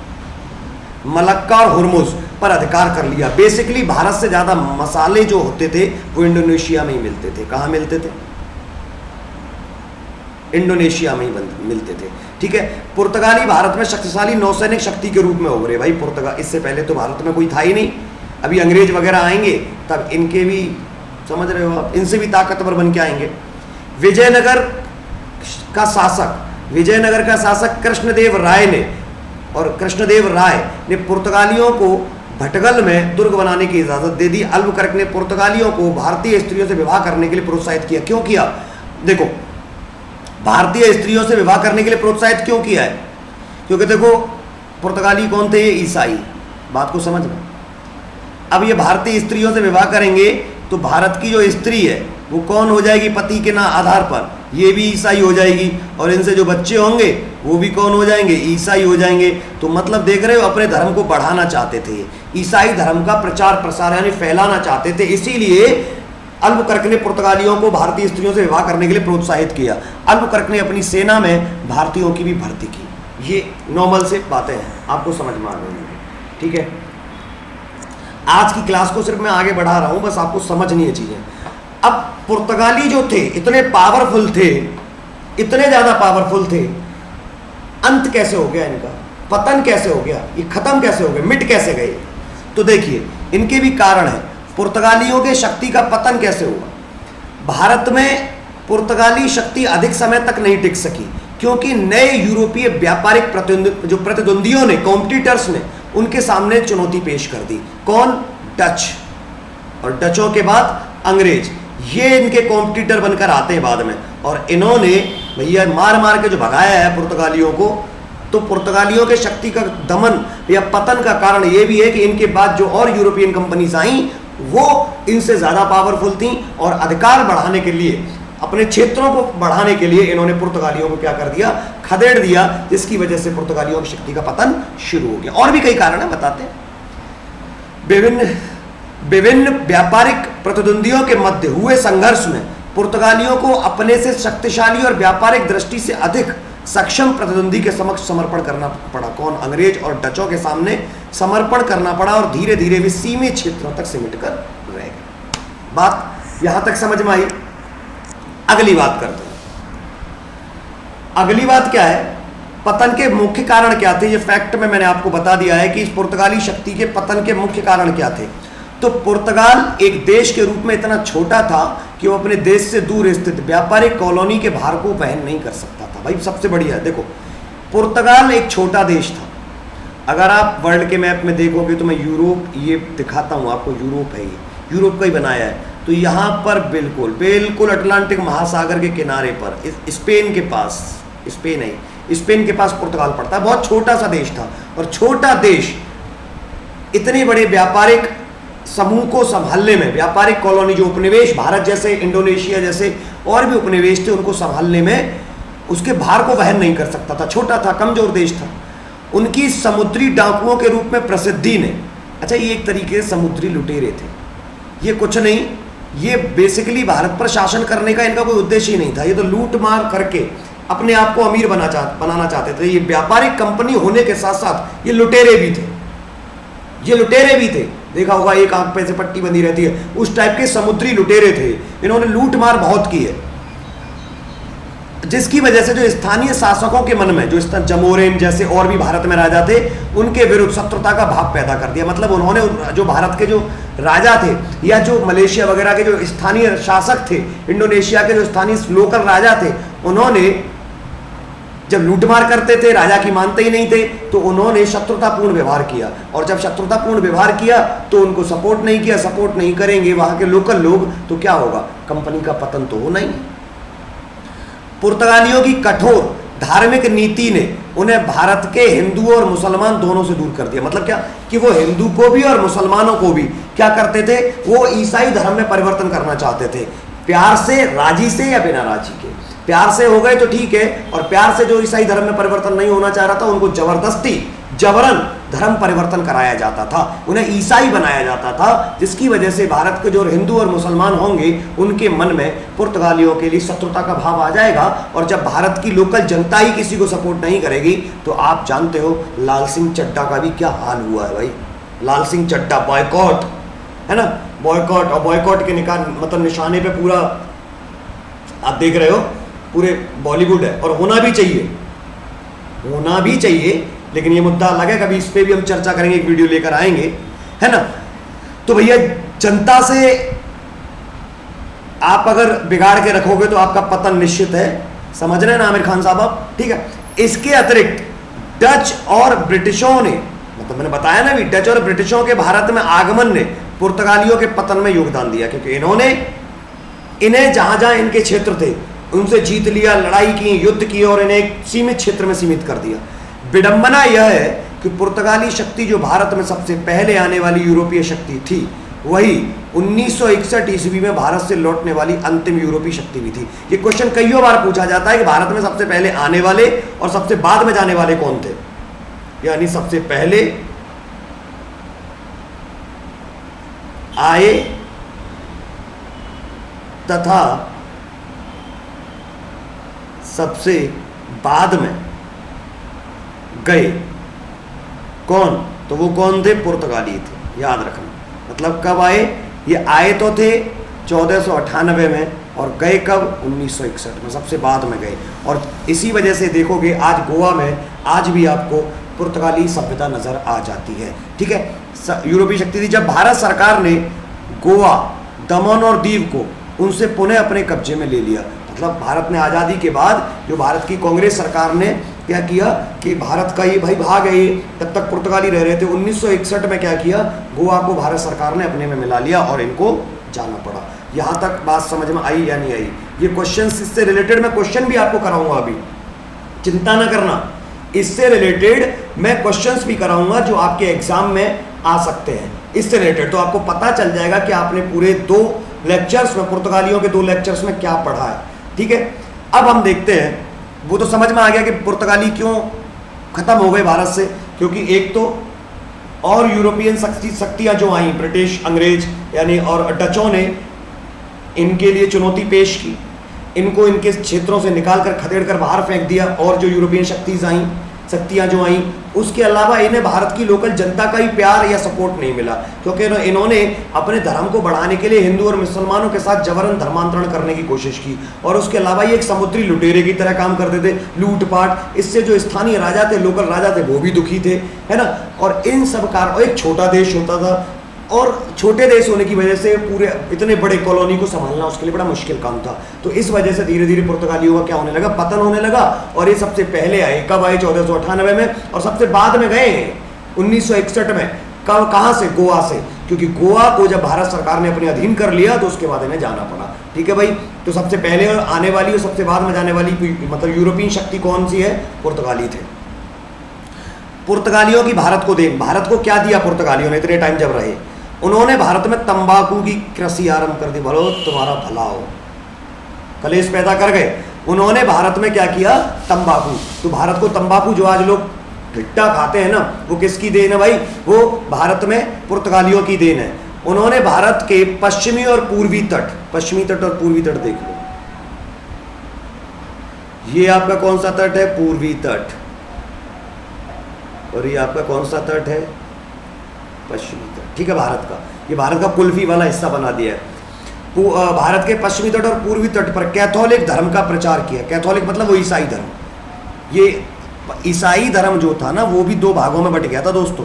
मलक्का और हुर्मुज पर अधिकार कर लिया। बेसिकली भारत से ज्यादा मसाले जो होते थे वो इंडोनेशिया में ही मिलते थे। कहाँ मिलते थे? इंडोनेशिया में ही मिलते थे, ठीक है। पुर्तगाली भारत में शक्तिशाली नौसैनिक शक्ति के रूप में उभरे भाई। पुर्तगाल, इससे पहले तो भारत में कोई था ही नहीं। अभी अंग्रेज वगैरह आएंगे तब इनके भी, समझ रहे हो आप, इनसे भी ताकतवर बन के आएंगे। विजयनगर का शासक कृष्णदेव राय ने पुर्तगालियों को भटगल में दुर्ग बनाने की इजाजत दे दी। अल्बुकर्क ने पुर्तगालियों को भारतीय स्त्रियों से विवाह करने के लिए प्रोत्साहित किया। क्यों किया? देखो, भारतीय स्त्रियों से विवाह करने के लिए प्रोत्साहित क्यों किया है? क्योंकि देखो, पुर्तगाली कौन थे? ये ईसाई। बात को समझ लो। अब ये भारतीय स्त्रियों से विवाह करेंगे तो भारत की जो स्त्री है वो कौन हो जाएगी? पति के ना आधार पर ये भी ईसाई हो जाएगी, और इनसे जो बच्चे होंगे वो भी कौन हो जाएंगे, ईसाई हो जाएंगे। तो मतलब देख रहे हो, अपने धर्म को बढ़ाना चाहते थे, ईसाई धर्म का प्रचार प्रसार यानी फैलाना चाहते थे। इसीलिए अल्बुकर्क ने पुर्तगालियों को भारतीय स्त्रियों से विवाह करने के लिए प्रोत्साहित किया। अल्बुकर्क ने अपनी सेना में भारतीयों की भी भर्ती की। ये नॉर्मल से बातें हैं, आपको समझ में आ गई, ठीक है। आज की क्लास को सिर्फ मैं आगे बढ़ा रहा हूं, बस आपको समझनी है चीजें। अब पुर्तगाली जो थे इतने पावरफुल थे, इतने ज्यादा पावरफुल थे, अंत कैसे हो गया इनका, पतन कैसे हो गया, ये खत्म कैसे हो गए, मिट कैसे गए? तो देखिए इनके भी कारण है। पुर्तगालियों के शक्ति का पतन कैसे हुआ? भारत में पुर्तगाली शक्ति अधिक समय तक नहीं टिक सकी, क्योंकि नए यूरोपीय व्यापारिक प्रतिद्वंदियों ने, कॉम्पिटिटर्स ने उनके सामने चुनौती पेश कर दी। कौन? डच, और डचों के बाद अंग्रेज। ये इनके कॉम्पिटिटर बनकर आते हैं बाद में, और इन्होंने भैया मार मार के जो भगाया है पुर्तगालियों को। तो पुर्तगालियों के शक्ति का दमन या पतन का कारण ये भी है कि इनके बाद जो और यूरोपियन कंपनीज आई वो इनसे ज़्यादा पावरफुल थी, और अधिकार बढ़ाने के लिए, अपने क्षेत्रों को बढ़ाने के लिए इन्होंने पुर्तगालियों को क्या कर दिया, खदेड़ दिया, जिसकी वजह से पुर्तगालियों की शक्ति का पतन शुरू हो गया। और भी कई कारण है, बताते हैं। विभिन्न व्यापारिक प्रतिद्वंदियों के मध्य हुए संघर्ष में पुर्तगालियों को अपने से शक्तिशाली और व्यापारिक दृष्टि से अधिक सक्षम प्रतिद्वंदी के समक्ष समर्पण करना पड़ा। कौन? अंग्रेज और डचों के सामने समर्पण करना पड़ा, और धीरे धीरे वे सीमित क्षेत्रों तक सिमट कर रह गए। बात यहां तक समझ में आई? अगली बात करते हैं। अगली बात क्या है? पतन के मुख्य कारण क्या थे? ये फैक्ट में मैंने आपको बता दिया है कि इस पुर्तगाली शक्ति के पतन के मुख्य कारण क्या थे। तो पुर्तगाल एक देश के रूप में इतना छोटा था कि वो अपने देश से दूर स्थित व्यापारिक कॉलोनी के भार को वहन नहीं कर सकता था। भाई सबसे बढ़िया देखो, पुर्तगाल एक छोटा देश था। अगर आप वर्ल्ड के मैप में देखोगे तो मैं यूरोप, ये दिखाता हूँ आपको, यूरोप है, ये यूरोप का ही बनाया है। तो यहाँ पर बिल्कुल बिल्कुल अटलांटिक महासागर के किनारे पर, स्पेन के पास, स्पेन है, स्पेन के पास पुर्तगाल पड़ता है। बहुत छोटा सा देश था, और छोटा देश इतने बड़े व्यापारिक समूह को संभालने में, व्यापारिक कॉलोनी जो उपनिवेश, भारत जैसे, इंडोनेशिया जैसे और भी उपनिवेश थे, उनको संभालने में उसके भार को वहन नहीं कर सकता था। छोटा था, कमजोर देश था। उनकी समुद्री डाकुओं के रूप में प्रसिद्धि ने, अच्छा ये एक तरीके से समुद्री लुटेरे थे, ये कुछ नहीं, ये बेसिकली भारत पर शासन करने का इनका कोई उद्देश्य ही नहीं था। ये तो लूट मार करके अपने आप को अमीर बनाना चाहते थे। ये व्यापारिक कंपनी होने के साथ साथ ये लुटेरे भी थे, ये लुटेरे भी थे। देखा होगा एक आंख पे से पट्टी बंधी रहती है, उस टाइप के समुद्री लुटेरे थे। इन्होंने लूट मार बहुत की है, जिसकी वजह से जो स्थानीय शासकों के मन में, जो जमोरिन जैसे और भी भारत में राजा थे, उनके विरुद्ध शत्रुता का भाव पैदा कर दिया। मतलब उन्होंने जो भारत के जो राजा थे, या जो मलेशिया वगैरह के जो स्थानीय शासक थे, इंडोनेशिया के जो स्थानीय लोकल राजा थे, उन्होंने जब लूटमार करते थे, राजा की मानते ही नहीं थे, तो उन्होंने शत्रुतापूर्ण व्यवहार किया। और जब शत्रुतापूर्ण व्यवहार किया तो उनको सपोर्ट नहीं किया, सपोर्ट नहीं करेंगे वहां के लोकल लोग, तो क्या होगा? कंपनी का पतन तो होना ही। पुर्तगालियों की कठोर धार्मिक नीति ने उन्हें भारत के हिंदू और मुसलमान दोनों से दूर कर दिया। मतलब क्या कि वो हिंदू को भी और मुसलमानों को भी क्या करते थे, वो ईसाई धर्म में परिवर्तन करना चाहते थे। प्यार से, राजी से या बिना राजी के। प्यार से हो गए तो ठीक है, और प्यार से जो ईसाई धर्म में परिवर्तन नहीं होना चाह रहा था, उनको जबरदस्ती, जबरन धर्म परिवर्तन कराया जाता था, उन्हें ईसाई बनाया जाता था, जिसकी वजह से भारत के जो हिंदू और मुसलमान होंगे उनके मन में पुर्तगालियों के लिए शत्रुता का भाव आ जाएगा। और जब भारत की लोकल जनता ही किसी को सपोर्ट नहीं करेगी, तो आप जानते हो लाल सिंह चड्ढा का भी क्या हाल हुआ है भाई। लाल सिंह चड्ढा बॉयकॉट, है ना, बॉयकॉट, और बॉयकॉट के मतलब निशाने पे पूरा आप देख रहे हो, पूरे बॉलीवुड है। और होना भी चाहिए, होना भी चाहिए, लेकिन ये मुद्दा अलग है, कभी इस पे भी हम चर्चा करेंगे, एक वीडियो लेकर आएंगे, है ना। तो भैया जनता से आप अगर बिगाड़ के रखोगे तो आपका पतन निश्चित है, समझ रहे हैं ना आमिर खान साहब आप, ठीक है। इसके अतिरिक्त डच और ब्रिटिशों ने, मतलब मैंने बताया ना भी, डच और ब्रिटिशों के भारत में आगमन ने पुर्तगालियों के पतन में योगदान दिया, क्योंकि इन्होंने इन्हें जहां जहां इनके क्षेत्र थे उनसे जीत लिया, लड़ाई की, युद्ध की, और इन्हें एक सीमित क्षेत्र में सीमित कर दिया। विडंबना यह है कि पुर्तगाली शक्ति जो भारत में सबसे पहले आने वाली यूरोपीय शक्ति थी, वही 1961 ईस्वी में भारत से लौटने वाली अंतिम यूरोपीय शक्ति भी थी। ये क्वेश्चन कईयों बार पूछा जाता है कि भारत में सबसे पहले आने वाले और सबसे बाद में जाने वाले कौन थे, यानी सबसे पहले आए तथा सबसे बाद में गए कौन, तो वो कौन थे, पुर्तगाली थे, याद रखना। मतलब कब आए, ये आए तो थे 1498 में और गए कब, 1961 में, सबसे बाद में गए। और इसी वजह से देखोगे आज गोवा में आज भी आपको पुर्तगाली सभ्यता नजर आ जाती है। ठीक है, यूरोपीय शक्ति थी। जब भारत सरकार ने गोवा, दमन और दीव को उनसे पुनः अपने कब्जे में ले लिया, मतलब भारत ने आज़ादी के बाद जो भारत की कांग्रेस सरकार ने क्या किया कि भारत का ये भाई भाग है, तब तक पुर्तगाली रह रहे थे, 1961 में क्या किया, गोवा को भारत सरकार ने अपने में मिला लिया और इनको जाना पड़ा। यहाँ तक बात समझ में आई या नहीं आई? ये क्वेश्चन, इससे रिलेटेड मैं क्वेश्चन भी आपको कराऊंगा, अभी चिंता ना करना, इससे रिलेटेड मैं क्वेश्चंस भी कराऊंगा जो आपके एग्जाम में आ सकते हैं इससे रिलेटेड। तो आपको पता चल जाएगा कि आपने पूरे 2 लेक्चर्स में, पुर्तगालियों के 2 लेक्चर्स में क्या पढ़ा है। ठीक है, अब हम देखते हैं, वो तो समझ में आ गया कि पुर्तगाली क्यों खत्म हो गए भारत से, क्योंकि एक तो और यूरोपियन शक्तियां जो आई, ब्रिटिश, अंग्रेज यानी और डचों ने इनके लिए चुनौती पेश की, इनको इनके क्षेत्रों से निकाल कर खदेड़ कर बाहर फेंक दिया। और जो यूरोपियन शक्तियां जो आई, उसके अलावा इन्हें भारत की लोकल जनता का ही प्यार या सपोर्ट नहीं मिला, क्योंकि इन्होंने अपने धर्म को बढ़ाने के लिए हिंदू और मुसलमानों के साथ जबरन धर्मांतरण करने की कोशिश की। और उसके अलावा ये एक समुद्री लुटेरे की तरह काम करते थे, लूटपाट। इससे जो स्थानीय राजा थे, लोकल राजा थे, वो भी दुखी थे, है ना। और इन सब कारण, एक छोटा देश होता था और छोटे देश होने की वजह से पूरे इतने बड़े कॉलोनी को संभालना उसके लिए बड़ा मुश्किल काम था। तो इस वजह से धीरे धीरे पुर्तगालियों का क्या होने लगा, पतन होने लगा। और ये सबसे पहले आए, कब आए, 1498 में, और सबसे बाद में गए 1961 में। कब, कहाँ से, गोवा से, क्योंकि गोवा को जब भारत सरकार ने अपने अधीन कर लिया तो उसके बाद इन्हें जाना पड़ा। ठीक है भाई, तो सबसे पहले आने वाली और सबसे बाद में जाने वाली मतलब यूरोपियन शक्ति कौन सी है, पुर्तगाली थे। पुर्तगालियों की भारत को देन, भारत को क्या दिया पुर्तगालियों ने इतने टाइम जब रहे, उन्होंने भारत में तंबाकू की कृषि आरंभ कर दी। बोलो तुम्हारा भला हो, कलेश पैदा कर गए। उन्होंने भारत में क्या किया, तंबाकू। तो भारत को तंबाकू जो आज लोग भिट्टा खाते हैं ना, वो किसकी देन है भाई, वो भारत में पुर्तगालियों की देन है। उन्होंने भारत के पश्चिमी और पूर्वी तट, पश्चिमी तट और पूर्वी तट देख लो, ये आपका कौन सा तट है, पूर्वी तट, और ये आपका कौन सा तट है, पश्चिमी तट। ठीक है, भारत का, ये भारत का कुल्फी वाला हिस्सा बना दिया है। भारत के पश्चिमी तट और पूर्वी तट पर कैथोलिक धर्म का प्रचार किया। कैथोलिक मतलब वो ईसाई धर्म। ये ईसाई धर्म जो था ना, वो भी 2 भागों में बट गया था दोस्तों।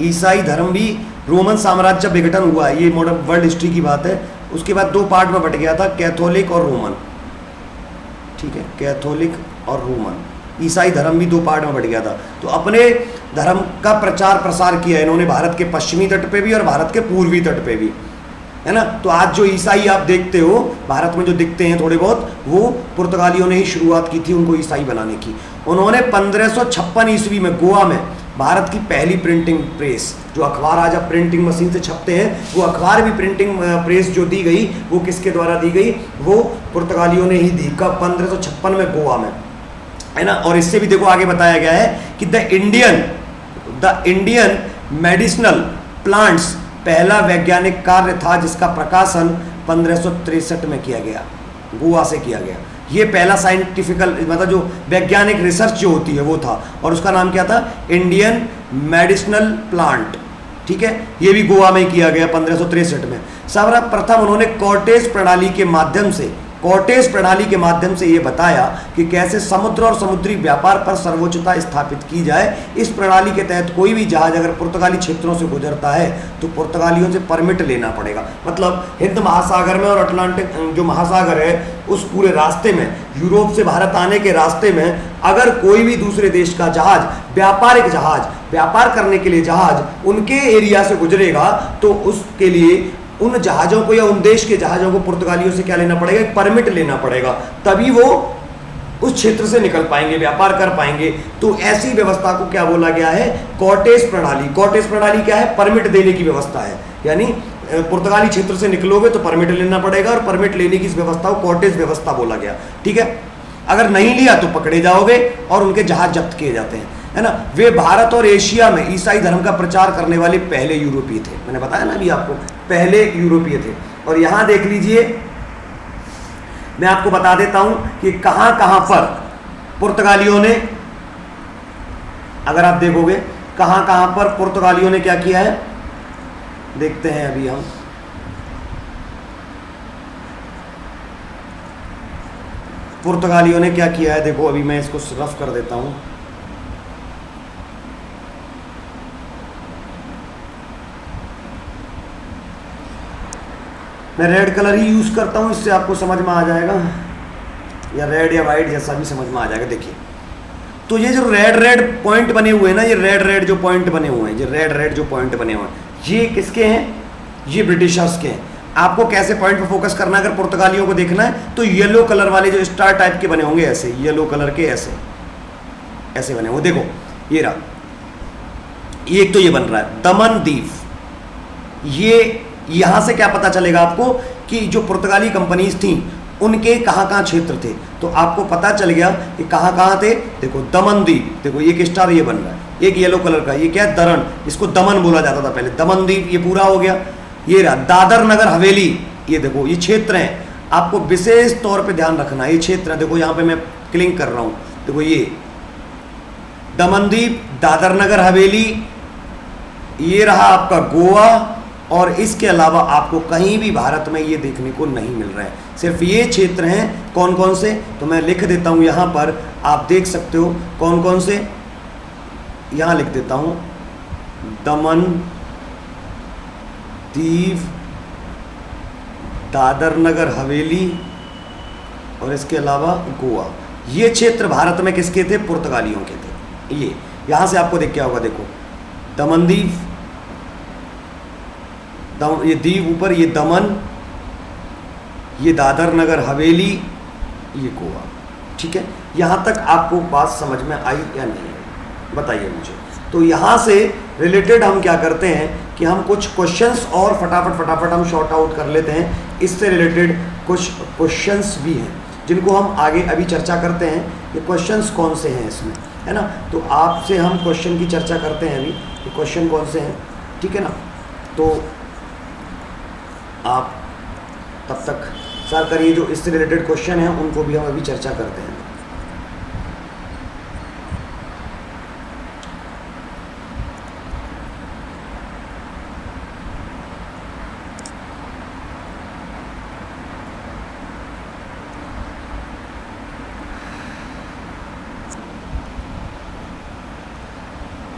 ईसाई धर्म भी, रोमन साम्राज्य विघटन हुआ है, ये मॉडर्न वर्ल्ड हिस्ट्री की बात है, उसके बाद 2 पार्ट में बट गया था, कैथोलिक और रोमन। ठीक है, कैथोलिक और रोमन, ईसाई धर्म भी 2 पार्ट में बट गया था। तो अपने धर्म का प्रचार प्रसार किया इन्होंने भारत के पश्चिमी तट पे भी और भारत के पूर्वी तट पे भी, है ना। तो आज जो ईसाई आप देखते हो भारत में जो दिखते हैं थोड़े बहुत, वो पुर्तगालियों ने ही शुरुआत की थी उनको ईसाई बनाने की। उन्होंने 1556 ईस्वी में गोवा में भारत की पहली प्रिंटिंग प्रेस, जो अखबार आज आप प्रिंटिंग मशीन से छपते हैं, वो अखबार भी प्रिंटिंग प्रेस जो दी गई वो किसके द्वारा दी गई, वो पुर्तगालियों ने ही दी। कब, 1556 में गोवा में, है ना। और इससे भी देखो आगे बताया गया है कि द इंडियन मेडिसिनल प्लांट्स पहला वैज्ञानिक कार्य था जिसका प्रकाशन 1563 में किया गया, गोवा से किया गया। ये पहला साइंटिफिकल मतलब जो वैज्ञानिक रिसर्च जो होती है वो था, और उसका नाम क्या था, इंडियन मेडिसिनल प्लांट। ठीक है, ये भी गोवा में किया गया 1563 में। सर्वप्रथम उन्होंने कॉर्टेज प्रणाली के माध्यम से ये बताया कि कैसे समुद्र और समुद्री व्यापार पर सर्वोच्चता स्थापित की जाए। इस प्रणाली के तहत कोई भी जहाज अगर पुर्तगाली क्षेत्रों से गुजरता है तो पुर्तगालियों से परमिट लेना पड़ेगा। मतलब हिंद महासागर में और अटलांटिक जो महासागर है उस पूरे रास्ते में, यूरोप से भारत आने के रास्ते में अगर कोई भी दूसरे देश का जहाज, व्यापारिक जहाज, व्यापार करने के लिए जहाज उनके एरिया से गुजरेगा तो उसके लिए उन जहाज़ों को या उन देश के जहाज़ों को पुर्तगालियों से क्या लेना पड़ेगा, एक परमिट लेना पड़ेगा, तभी वो उस क्षेत्र से निकल पाएंगे, व्यापार कर पाएंगे। तो ऐसी व्यवस्था को क्या बोला गया है, कॉर्टेज प्रणाली। कॉर्टेज प्रणाली क्या है, परमिट देने की व्यवस्था है। यानी पुर्तगाली क्षेत्र से निकलोगे तो परमिट लेना पड़ेगा, और परमिट लेने की इस व्यवस्था को कॉर्टेज व्यवस्था बोला गया, ठीक है। अगर नहीं लिया तो पकड़े जाओगे और उनके जहाज जब्त किए जाते हैं, है ना। वे भारत और एशिया में ईसाई धर्म का प्रचार करने वाले पहले यूरोपीय थे, मैंने बताया ना अभी आपको, पहले यूरोपीय थे। और यहां देख लीजिए, मैं आपको बता देता हूं कि कहां कहां पर पुर्तगालियों ने, अगर आप देखोगे कहां कहां पर पुर्तगालियों ने क्या किया है, देखते हैं अभी हम। पुर्तगालियों ने क्या किया है, देखो अभी मैं इसको रफ कर देता हूं। मैं रेड कलर ही यूज करता हूं, इससे आपको समझ में आ जाएगा, या रेड या वाइट जैसा भी समझ में आ जाएगा। देखिए, तो ये जो रेड रेड पॉइंट बने हुए हैं ना, ये रेड रेड जो पॉइंट बने हुए हैं, ये रेड रेड जो पॉइंट बने हुए हैं, ये किसके हैं, ये ब्रिटिशर्स के हैं। आपको कैसे पॉइंट पर फोकस करना है, अगर पुर्तगालियों को देखना है तो येलो कलर वाले जो स्टार टाइप के बने होंगे, ऐसे येलो कलर के ऐसे ऐसे बने हुए, देखो ये रहा, ये एक तो ये बन रहा है दमन द्वीप। ये यहां से क्या पता चलेगा आपको कि जो पुर्तगाली कंपनीज थी उनके कहां कहां क्षेत्र थे, तो आपको पता चल गया कि कहां कहां थे। देखो दमन द्वीप, देखो एक स्टार ये बन रहा है, एक येलो कलर का, ये क्या है, दरण, इसको दमन बोला जाता था पहले, दमन द्वीप ये पूरा हो गया। ये रहा दादर नगर हवेली, ये देखो ये क्षेत्र हैं, आपको विशेष तौर पे ध्यान रखना, ये क्षेत्र है, देखो यहाँ पे मैं क्लिक कर रहा हूँ, देखो ये दमन द्वीप, दादर नगर हवेली, ये रहा आपका गोवा, और इसके अलावा आपको कहीं भी भारत में ये देखने को नहीं मिल रहा है, सिर्फ ये क्षेत्र हैं। कौन कौन से, तो मैं लिख देता हूँ यहाँ पर, आप देख सकते हो कौन कौन से, यहाँ लिख देता हूँ, दमन दीव, दादर नगर हवेली, और इसके अलावा गोवा। ये क्षेत्र भारत में किसके थे, पुर्तगालियों के थे। ये यहाँ से आपको देख क्या होगा, देखो दमन दीव, ये दीव ऊपर, ये दमन, ये दादर नगर हवेली, ये गोवा, ठीक है। यहाँ तक आपको बात समझ में आई या नहीं, बताइए मुझे। तो यहाँ से रिलेटेड हम क्या करते हैं कि हम कुछ क्वेश्चंस और फटाफट हम शॉर्ट आउट कर लेते हैं। इससे रिलेटेड कुछ क्वेश्चंस भी हैं जिनको हम आगे अभी चर्चा करते हैं, ये क्वेश्चंस कौन से हैं इसमें, है ना। तो आपसे हम क्वेश्चन की चर्चा करते हैं अभी, ये क्वेश्चन कौन से हैं, ठीक है ना। तो आप तब तक सर करिए, जो इससे रिलेटेड क्वेश्चन हैं उनको भी हम अभी चर्चा करते हैं।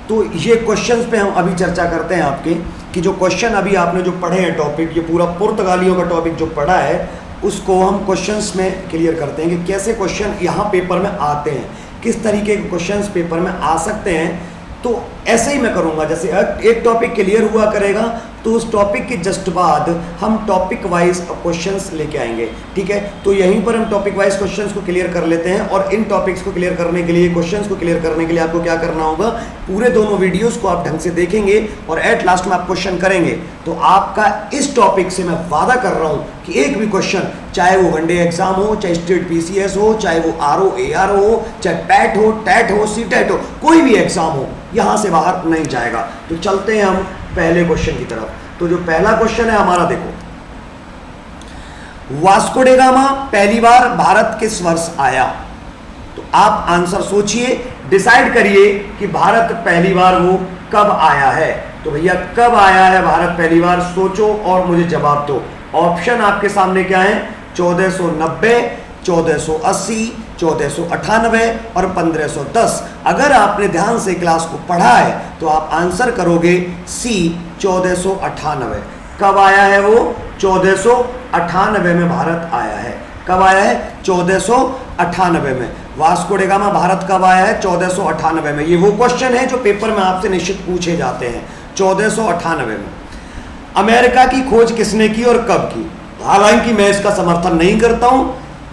तो ये क्वेश्चंस पे हम अभी चर्चा करते हैं आपके, कि जो क्वेश्चन अभी आपने जो पढ़े हैं टॉपिक, ये पूरा पुर्तगालियों का टॉपिक जो पढ़ा है उसको हम क्वेश्चंस में क्लियर करते हैं कि कैसे क्वेश्चन यहाँ पेपर में आते हैं, किस तरीके के क्वेश्चंस पेपर में आ सकते हैं। तो ऐसे ही मैं करूँगा, जैसे एक टॉपिक क्लियर हुआ करेगा तो उस टॉपिक के जस्ट बाद हम टॉपिक वाइज क्वेश्चंस लेके आएंगे, ठीक है। तो यहीं पर हम टॉपिक वाइज क्वेश्चंस को क्लियर कर लेते हैं, और इन टॉपिक्स को क्लियर करने के लिए, क्वेश्चंस को क्लियर करने के लिए आपको क्या करना होगा, पूरे दोनों वीडियोस को आप ढंग से देखेंगे और एट लास्ट में आप क्वेश्चन करेंगे, तो आपका इस टॉपिक से मैं वादा कर रहा हूँ कि एक भी क्वेश्चन, चाहे वो वनडे एग्जाम हो, चाहे स्टेट PCS हो, चाहे वो RO AR हो, चाहे पैट हो, टैट हो, CTET हो, कोई भी एग्जाम हो, यहाँ से बाहर नहीं जाएगा। तो चलते हैं हम पहले क्वेश्चन की तरफ। तो जो पहला क्वेश्चन है हमारा, देखो, वास्को डे गामा पहली बार भारत किस वर्ष आया। तो आप आंसर सोचिए, डिसाइड करिए कि भारत पहली बार वो कब आया है। तो भैया कब आया है भारत पहली बार, सोचो और मुझे जवाब दो। ऑप्शन आपके सामने क्या है, 1490, 1480, 1498 और 1510। अगर आपने ध्यान से क्लास को पढ़ा है तो आप आंसर करोगे सी, 1498। कब आया है वो, 1498 में भारत आया है। कब आया है, 1498 में। वास्को डे गामा भारत कब आया है, 1498 में। ये वो क्वेश्चन है जो पेपर में आपसे निश्चित पूछे जाते हैं, 1498 में। अमेरिका की खोज किसने की और कब की। हालांकि मैं इसका समर्थन नहीं करता हूं,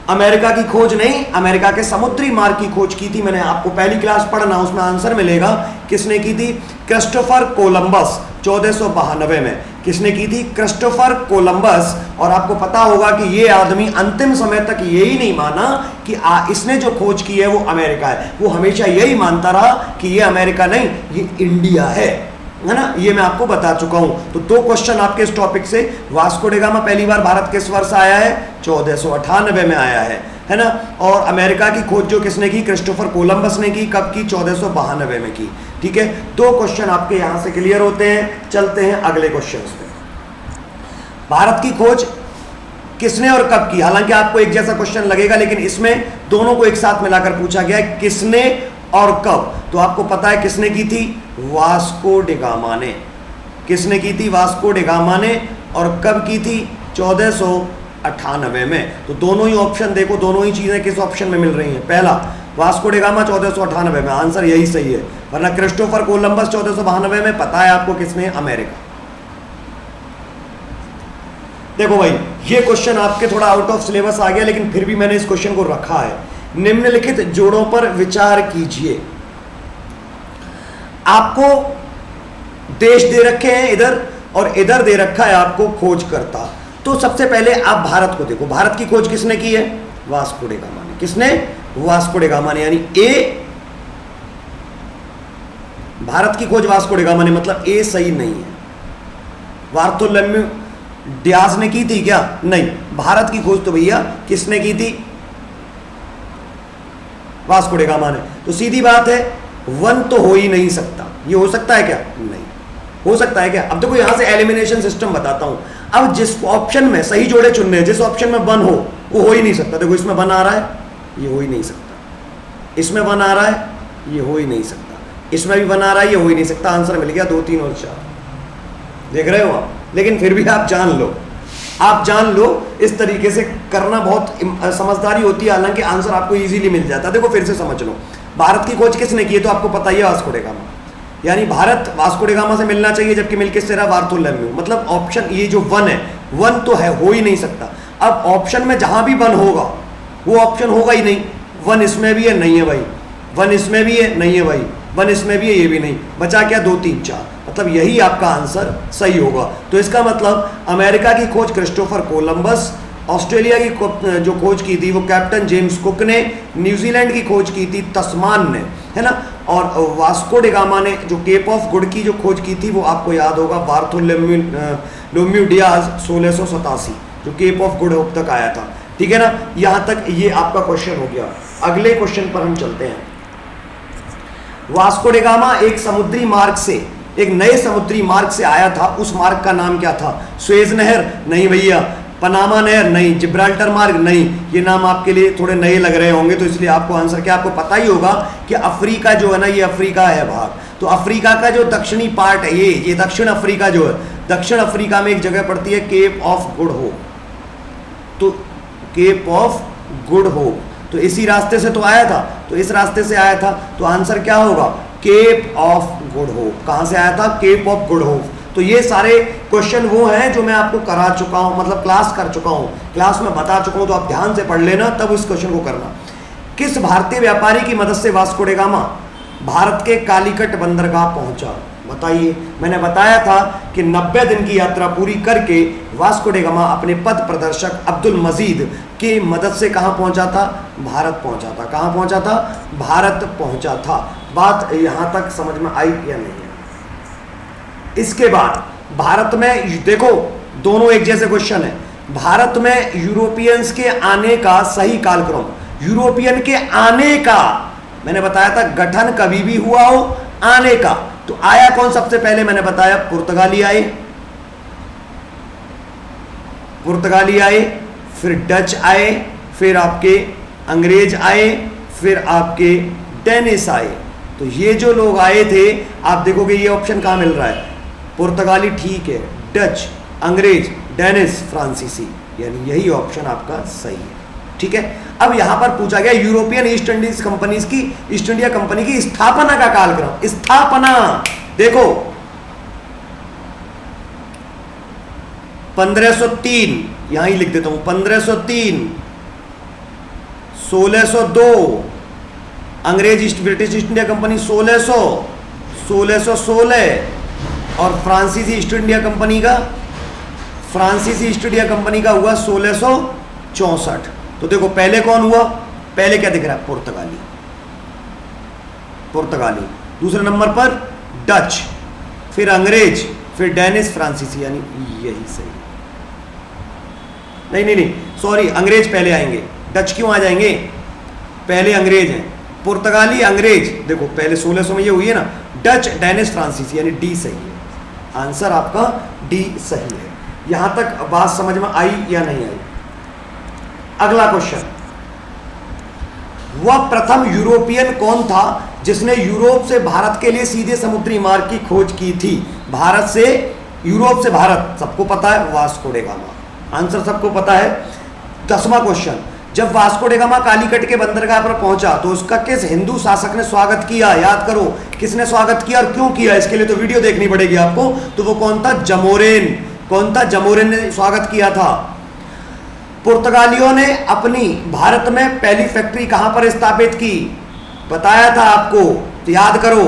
अमेरिका की खोज नहीं, अमेरिका के समुद्री मार्ग की खोज की थी। मैंने आपको पहली क्लास पढ़ना, उसमें आंसर मिलेगा। किसने की थी, क्रिस्टोफर कोलंबस। 1492 में। किसने की थी? Christopher Columbus. और आपको पता होगा कि ये आदमी अंतिम समय तक यही नहीं माना कि इसने जो खोज की है वो अमेरिका है। वो हमेशा यही मानता रहा कि ये अमेरिका नहीं, ये इंडिया है ना। ये मैं आपको बता चुका हूं। तो दो क्वेश्चन आपके इस टॉपिक से। वास्को डी गामा पहली बार भारत किस वर्ष आया है? 1498 में आया है ना। और अमेरिका की खोज जो किसने की? क्रिस्टोफर कोलंबस ने की। कब की? 1492 में की। ठीक है, दो क्वेश्चन आपके यहां से क्लियर होते हैं। चलते हैं अगले क्वेश्चन पे। भारत की खोज किसने और कब की? हालांकि आपको एक जैसा क्वेश्चन लगेगा, लेकिन इसमें दोनों को एक साथ मिलाकर पूछा गया है, किसने और कब। तो आपको पता है किसने की थी? वास्को डी गामा ने। किसने की थी? वास्को डी गामा ने। और कब की थी? 1498 में। तो दोनों ही ऑप्शन देखो, दोनों ही चीजें किस ऑप्शन में मिल रही हैं? पहला वास्को डी गामा 1498 में, आंसर यही सही है। वरना क्रिस्टोफर कोलंबस 1492 में, पता है आपको किसने? अमेरिका। देखो भाई, ये क्वेश्चन आपके थोड़ा आउट ऑफ सिलेबस आ गया, लेकिन फिर भी मैंने इस क्वेश्चन को रखा है। निम्नलिखित जोड़ों पर विचार कीजिए। आपको देश दे रखे हैं इधर, और इधर दे रखा है आपको खोजकर्ता। तो सबसे पहले आप भारत को देखो। भारत की खोज किसने की है? वास्को डी गामा ने। किसने? वास्को डी गामा ने। यानी ए, भारत की खोज वास्को डी गामा ने, मतलब ए सही नहीं है। बार्थोलोम्यू डियाज ने की थी क्या? नहीं। भारत की खोज तो भैया किसने की थी? वास्को डी गामा ने। तो सीधी बात है, वन तो हो ही नहीं सकता। ये हो सकता है क्या? नहीं हो सकता है क्या? अब देखो यहां से एलिमिनेशन सिस्टम बताता हूं। अब जिस ऑप्शन में सही जोड़े चुनने हैं, जिस ऑप्शन में वन हो, वो हो ही नहीं सकता। देखो इसमें वन आ रहा है, ये हो ही नहीं सकता। इसमें वन आ रहा है, ये हो ही नहीं सकता। इसमें भी वन आ रहा है, ये हो ही नहीं सकता। आंसर मिल गया 2, 3 और 4। देख रहे हो आप? लेकिन फिर भी आप जान लो, आप जान लो, इस तरीके से करना बहुत समझदारी होती है। हालांकि आंसर आपको इजीली मिल जाता है। देखो फिर से समझ लो, भारत की खोज किसने की है? तो आपको पता ही है, वास्को डी गामा। यानी भारत वास्को डी गामा से मिलना चाहिए, जबकि मिल किससे रहा? बार्थोलोम्यू। मतलब ऑप्शन ये जो वन है, वन तो है, हो ही नहीं सकता। अब ऑप्शन में जहां भी वन होगा, वो ऑप्शन होगा ही नहीं। वन इसमें भी है, नहीं है भाई। वन इसमें भी है, नहीं है भाई। वन इसमें भी है, ये भी नहीं। बचा क्या? 2, 3, 4। मतलब यही आपका आंसर सही होगा। तो इसका मतलब अमेरिका की खोज क्रिस्टोफर कोलंबस, ऑस्ट्रेलिया की जो खोज की थी वो कैप्टन जेम्स कुक ने, न्यूजीलैंड की खोज की थी तस्मान ने, है ना। और वास्को डी गामा ने जो केप ऑफ गुड की जो खोज की थी, वो आपको याद होगा, बार्थोलोम्यू डियाज 1687, जो केप ऑफ गुड होप तक आया था। ठीक है ना। यहां तक ये आपका क्वेश्चन हो गया। अगले क्वेश्चन पर हम चलते हैं। वास्को डी गामा एक समुद्री मार्ग से, एक नए समुद्री मार्ग से आया था। उस मार्ग का नाम क्या था? सुएज नहर? नहीं भैया। पनामा नहर? नहीं। जिब्राल्टर मार्ग? नहीं। ये नाम आपके लिए थोड़े नए लग रहे होंगे, तो इसलिए आपको आंसर क्या? आपको पता ही होगा कि अफ्रीका जो है ना, ये अफ्रीका है भाग। तो अफ्रीका का जो दक्षिणी पार्ट है, ये दक्षिण अफ्रीका जो है, दक्षिण अफ्रीका में एक जगह पड़ती है केप ऑफ गुड होप। तो केप ऑफ गुड होप, तो इसी रास्ते से तो आया था। तो इस रास्ते से आया था, तो आंसर क्या होगा? Cape of Good Hope. कहां से आया था? Cape of Good Hope. तो ये सारे क्वेश्चन वो हैं जो मैं आपको करा चुका हूं, मतलब क्लास कर चुका हूं, क्लास में बता चुका हूं। तो आप ध्यान से पढ़ लेना, तब इस क्वेश्चन को करना। किस भारतीय व्यापारी की मदद से वास्को डी गामा भारत के कालीकट बंदरगाह पहुंचा? बताइए। मैंने बताया था कि 90 दिन की यात्रा पूरी करके वास्को डी गामा अपने पथ प्रदर्शक अब्दुल मजीद की मदद से कहां पहुंचा था? भारत पहुंचा था। कहां पहुंचा था? भारत पहुंचा था। बात यहां तक समझ में आई या नहीं है? इसके बाद भारत में देखो, दोनों एक जैसे क्वेश्चन है। भारत में यूरोपियंस के आने का सही कालक्रम, यूरोपियन के आने का, मैंने बताया था गठन कभी भी हुआ हो, आने का। तो आया कौन सबसे पहले? मैंने बताया पुर्तगाली आए, पुर्तगाली आए, फिर डच आए, फिर आपके अंग्रेज आए, फिर आपके डेनिस आए। तो ये जो लोग आए थे, आप देखोगे ये ऑप्शन कहां मिल रहा है? पुर्तगाली ठीक है, डच, अंग्रेज, डेनिस, फ्रांसीसी, यानी यही ऑप्शन आपका सही है। ठीक है। अब यहां पर पूछा गया यूरोपियन ईस्ट इंडीज कंपनीज की, ईस्ट इंडिया कंपनी की स्थापना का कालक्रम। स्थापना देखो 1503, यहां ही लिख देता हूं, 1503, 1602, अंग्रेज east British east India company 1600, 1616 और फ्रांसीसी ईस्ट इंडिया कंपनी का, फ्रांसीसी ईस्ट इंडिया कंपनी का हुआ 1664। तो देखो पहले कौन हुआ, पहले क्या दिख रहा है, पुर्तगाली, पुर्तगाली। दूसरे नंबर पर डच, फिर अंग्रेज, फिर डेनिश, फ्रांसीसी, यानी यही सही। नहीं नहीं नहीं सॉरी, अंग्रेज पहले आएंगे, डच क्यों आ जाएंगे, पहले अंग्रेज हैं, पुर्तगाली अंग्रेज, देखो पहले 1600 में ये हुई है ना, डच डेनिश फ्रांसीसी, यानी डी सही है, आंसर आपका डी सही है। यहां तक बात समझ में आई या नहीं आई? अगला क्वेश्चन, वह प्रथम यूरोपियन कौन था जिसने यूरोप से भारत के लिए सीधे समुद्री मार्ग की खोज की थी? भारत से, यूरोप से भारत सबको पता है, वास्को डे गामा, आंसर सबको पता है। 10वां क्वेश्चन, जब वास्को डे गामा कालीकट के बंदरगाह पर पहुंचा तो उसका किस हिंदू शासक ने स्वागत किया? याद करो किसने स्वागत किया और क्यों किया, इसके लिए तो वीडियो देखनी पड़ेगी आपको। तो वो कौन था? जमोरेन। कौन था? जमोरेन ने स्वागत किया था। पुर्तगालियों ने अपनी भारत में पहली फैक्ट्री कहां पर स्थापित की? बताया था आपको, तो याद करो,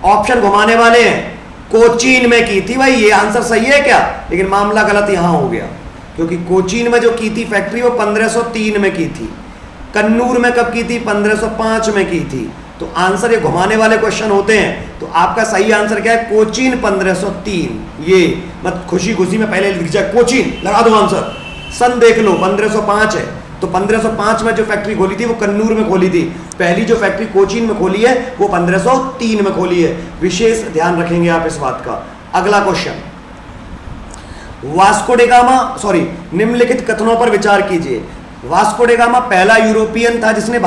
ऑप्शन घुमाने वाले हैं, कोचीन में की थी। भाई ये आंसर सही है क्या? लेकिन मामला गलत यहां हो गया, क्योंकि कोचीन में जो की थी फैक्ट्री वो 1503 में की थी। कन्नूर में कब की थी? 1505 में की थी। तो आंसर ये घुमाने वाले क्वेश्चन होते हैं। तो आपका सही आंसर क्या है? कोचीन 1503। ये मत खुशी खुशी में पहले लिख जाए कोचीन, लगा दो आंसर, सन देख लो 1505 है। तो 1505 में जो फैक्ट्री खोली थी वो कन्नूर में खोली थी, पहली जो फैक्ट्री कोचीन में खोली है वो 1503 में खोली है। विशेष ध्यान रखेंगे आप इस बात का। अगला question, Vasco day gamma, sorry, निम्नलिखित कथनों पर विचार कीजिए। वास्को डे गामा पहला यूरोपियन था जिसने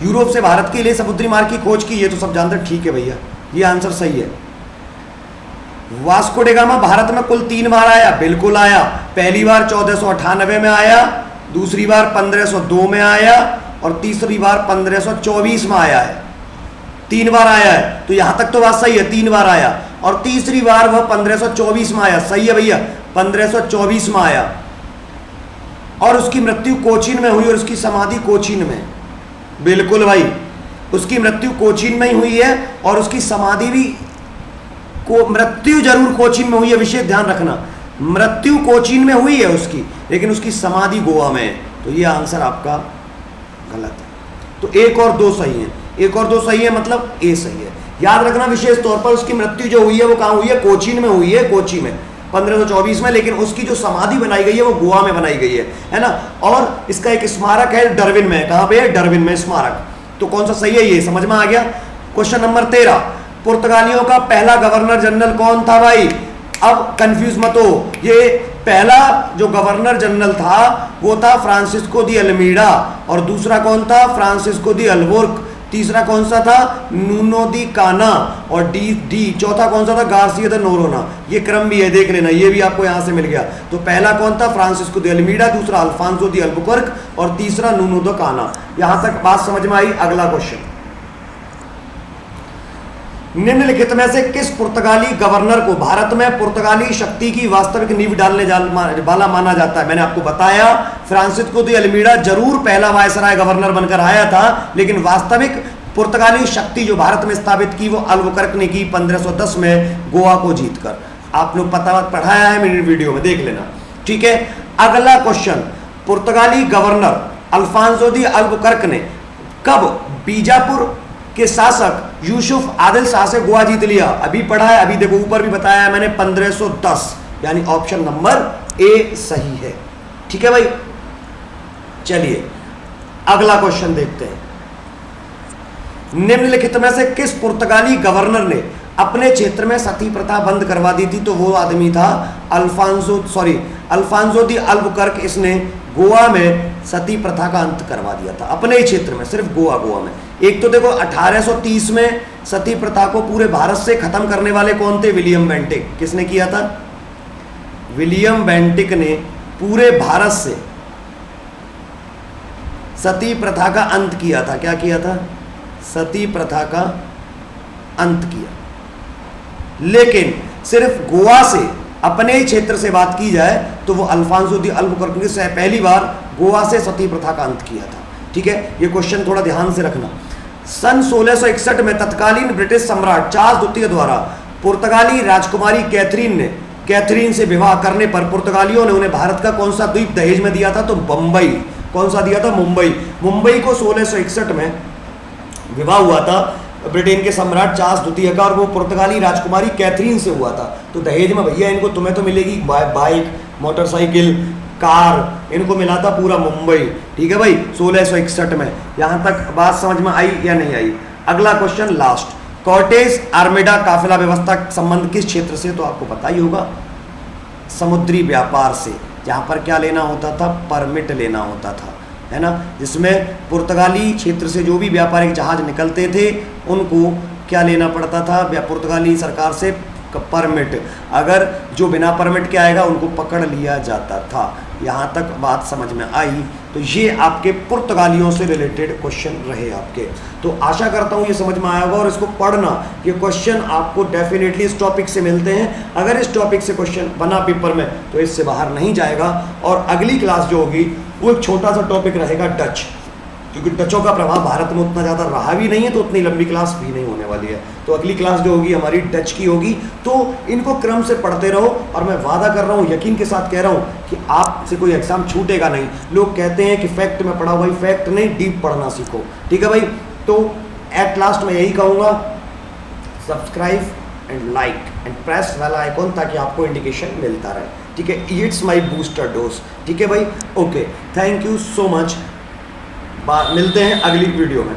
यूरोप से भारत के लिए समुद्री मार्ग की खोज की, ये तो सब जानते हैं, ठीक है भैया, ये आंसर सही है। वास्को डे गामा भारत में कुल 3 बार आया, बिल्कुल आया। पहली बार 1498 में आया, दूसरी बार 1502 में आया और तीसरी बार 1524 में आया है। 3 बार आया है, तो यहां तक तो बात सही है, 3 बार आया। और तीसरी बार वह 1524 में आया, सही है भैया, 1524 में आया। और उसकी मृत्यु कोचीन में हुई और उसकी समाधि कोचीन में, बिल्कुल भाई, उसकी मृत्यु कोचीन में ही हुई है और उसकी समाधि भी मृत्यु जरूर कोचीन में हुई है, विशेष ध्यान रखना, मृत्यु कोचीन में हुई है उसकी, लेकिन उसकी समाधि गोवा में है। तो ये आंसर आपका गलत है। तो 1 और 2 सही है, 1 और 2 सही है, मतलब ए सही है। याद रखना विशेष तौर पर उसकी मृत्यु जो हुई है वो कहाँ हुई है? कोचीन में हुई है, कोची में 1524 में, लेकिन उसकी जो समाधि बनाई गई है वो गोवा में बनाई गई है ना। और इसका एक स्मारक है डरविन में, कहां पे है? डरविन में स्मारक। तो कौन सा सही है? ये समझ में आ गया। क्वेश्चन नंबर 13, पुर्तगालियों का पहला गवर्नर जनरल कौन था? भाई अब कंफ्यूज मत हो, ये पहला जो गवर्नर जनरल था वो था फ्रांसिस्को दी अल्मीडा, और दूसरा कौन था? Francisco de Albuquerque. तीसरा कौन सा था? नूनो दी काना। और चौथा कौन सा था? Garcia de Noronha. ये क्रम भी है, देख लेना, ये भी आपको यहां से मिल गया। तो पहला कौन था? फ्रांसिस्को दी अल्मीडा, दूसरा अल्फांसो दी अल्बुकर्क और तीसरा नूनो द काना। यहां तक बात समझ में आई? अगला क्वेश्चन, निम्नलिखित में से किस पुर्तगाली गवर्नर को भारत में पुर्तगाली शक्ति की वास्तविक नींव डालने वाला माना जाता है? मैंने आपको बताया फ्रांसिस्को दी अल्मीडा जरूर पहला वायसराय गवर्नर बनकर आया था, लेकिन वास्तविक पुर्तगाली शक्ति जो भारत में स्थापित की वो अल्बुकर्क ने की 1510 में गोवा को जीतकर। आप लोग पढ़ाया है मेरी वीडियो में, देख लेना, ठीक है। अगला क्वेश्चन, पुर्तगाली गवर्नर अल्फांसो दी अल्बुकर्क ने कब बीजापुर के शासक यूसुफ आदिल शाह से गोवा जीत लिया? अभी पढ़ा है, अभी देखो ऊपर भी बताया है मैंने, 1510, यानी ऑप्शन नंबर ए सही है, ठीक है भाई। चलिए अगला क्वेश्चन देखते हैं, निम्नलिखित में से किस पुर्तगाली गवर्नर ने अपने क्षेत्र में सती प्रथा बंद करवा दी थी? तो वो आदमी था अल्फांसो दी अल्बुकर्क। इसने गोवा में सती प्रथा का अंत करवा दिया था अपने ही क्षेत्र में, सिर्फ गोवा में। एक तो देखो 1830 में सती प्रथा को पूरे भारत से खत्म करने वाले कौन थे? William Bentinck. किसने किया था? विलियम बेंटिक ने पूरे भारत से सती प्रथा का अंत किया था। क्या किया था? सती प्रथा का अंत किया। लेकिन सिर्फ गोवा से, अपने ही क्षेत्र से बात की जाए तो वो अल्फांसो दी अल्बुकर्क ने पहली बार गोवा से सती प्रथा का अंत किया था, ठीक है। ये क्वेश्चन थोड़ा ध्यान से रखना। सन 1661 में तत्कालीन ब्रिटिश सम्राट चार्ल्स द्वितीय द्वारा पुर्तगाली राजकुमारी कैथरीन से विवाह करने पर पुर्तगालियों ने उन्हें भारत का कौन सा द्वीप दहेज में दिया था? तो बम्बई। कौन सा दिया था? मुंबई। मुंबई को 1661 में विवाह हुआ था ब्रिटेन के सम्राट चार्ल्स द्वितीय का, और वो पुर्तगाली राजकुमारी कैथरीन से हुआ था। तो दहेज में भैया इनको तुम्हें तो मिलेगी बाइक, मोटरसाइकिल, कार, इनको मिला था पूरा मुंबई। ठीक है भाई, 1661 में। यहां तक बात समझ में आई या नहीं आई? अगला क्वेश्चन लास्ट, कॉर्टेज आर्मेडा काफिला व्यवस्था संबंध किस क्षेत्र से? तो आपको पता ही होगा, समुद्री व्यापार से, जहां पर क्या लेना होता था? परमिट लेना होता था, है ना, जिसमें पुर्तगाली क्षेत्र से जो भी व्यापारिक जहाज निकलते थे उनको क्या लेना पड़ता था? पुर्तगाली सरकार से परमिट। अगर जो बिना परमिट के आएगा उनको पकड़ लिया जाता था। यहाँ तक बात समझ में आई? तो ये आपके पुर्तगालियों से रिलेटेड क्वेश्चन रहे आपके। तो आशा करता हूँ ये समझ में आया होगा, और इसको पढ़ना, ये क्वेश्चन आपको डेफिनेटली इस टॉपिक से मिलते हैं। अगर इस टॉपिक से क्वेश्चन बना पेपर में तो इससे बाहर नहीं जाएगा। और अगली क्लास जो होगी वो एक छोटा सा टॉपिक रहेगा डच, क्योंकि डचों का प्रभाव भारत में उतना ज़्यादा रहा भी नहीं है, तो उतनी लंबी क्लास भी नहीं होने वाली है। तो अगली क्लास जो होगी हमारी डच की होगी। तो इनको क्रम से पढ़ते रहो, और मैं वादा कर रहा हूँ, यकीन के साथ कह रहा हूँ कि आपसे कोई एग्जाम छूटेगा नहीं। लोग कहते हैं कि फैक्ट में पढ़ाओ, भाई फैक्ट नहीं, डीप पढ़ना सीखो। ठीक है भाई, तो एट लास्ट मैं यही कहूँगा, subscribe and like and press bell icon, ताकि आपको इंडिकेशन मिलता रहे। ठीक है, इट्स माई बूस्टर डोज। ठीक है भाई, okay, thank you so much. मिलते हैं अगली वीडियो में।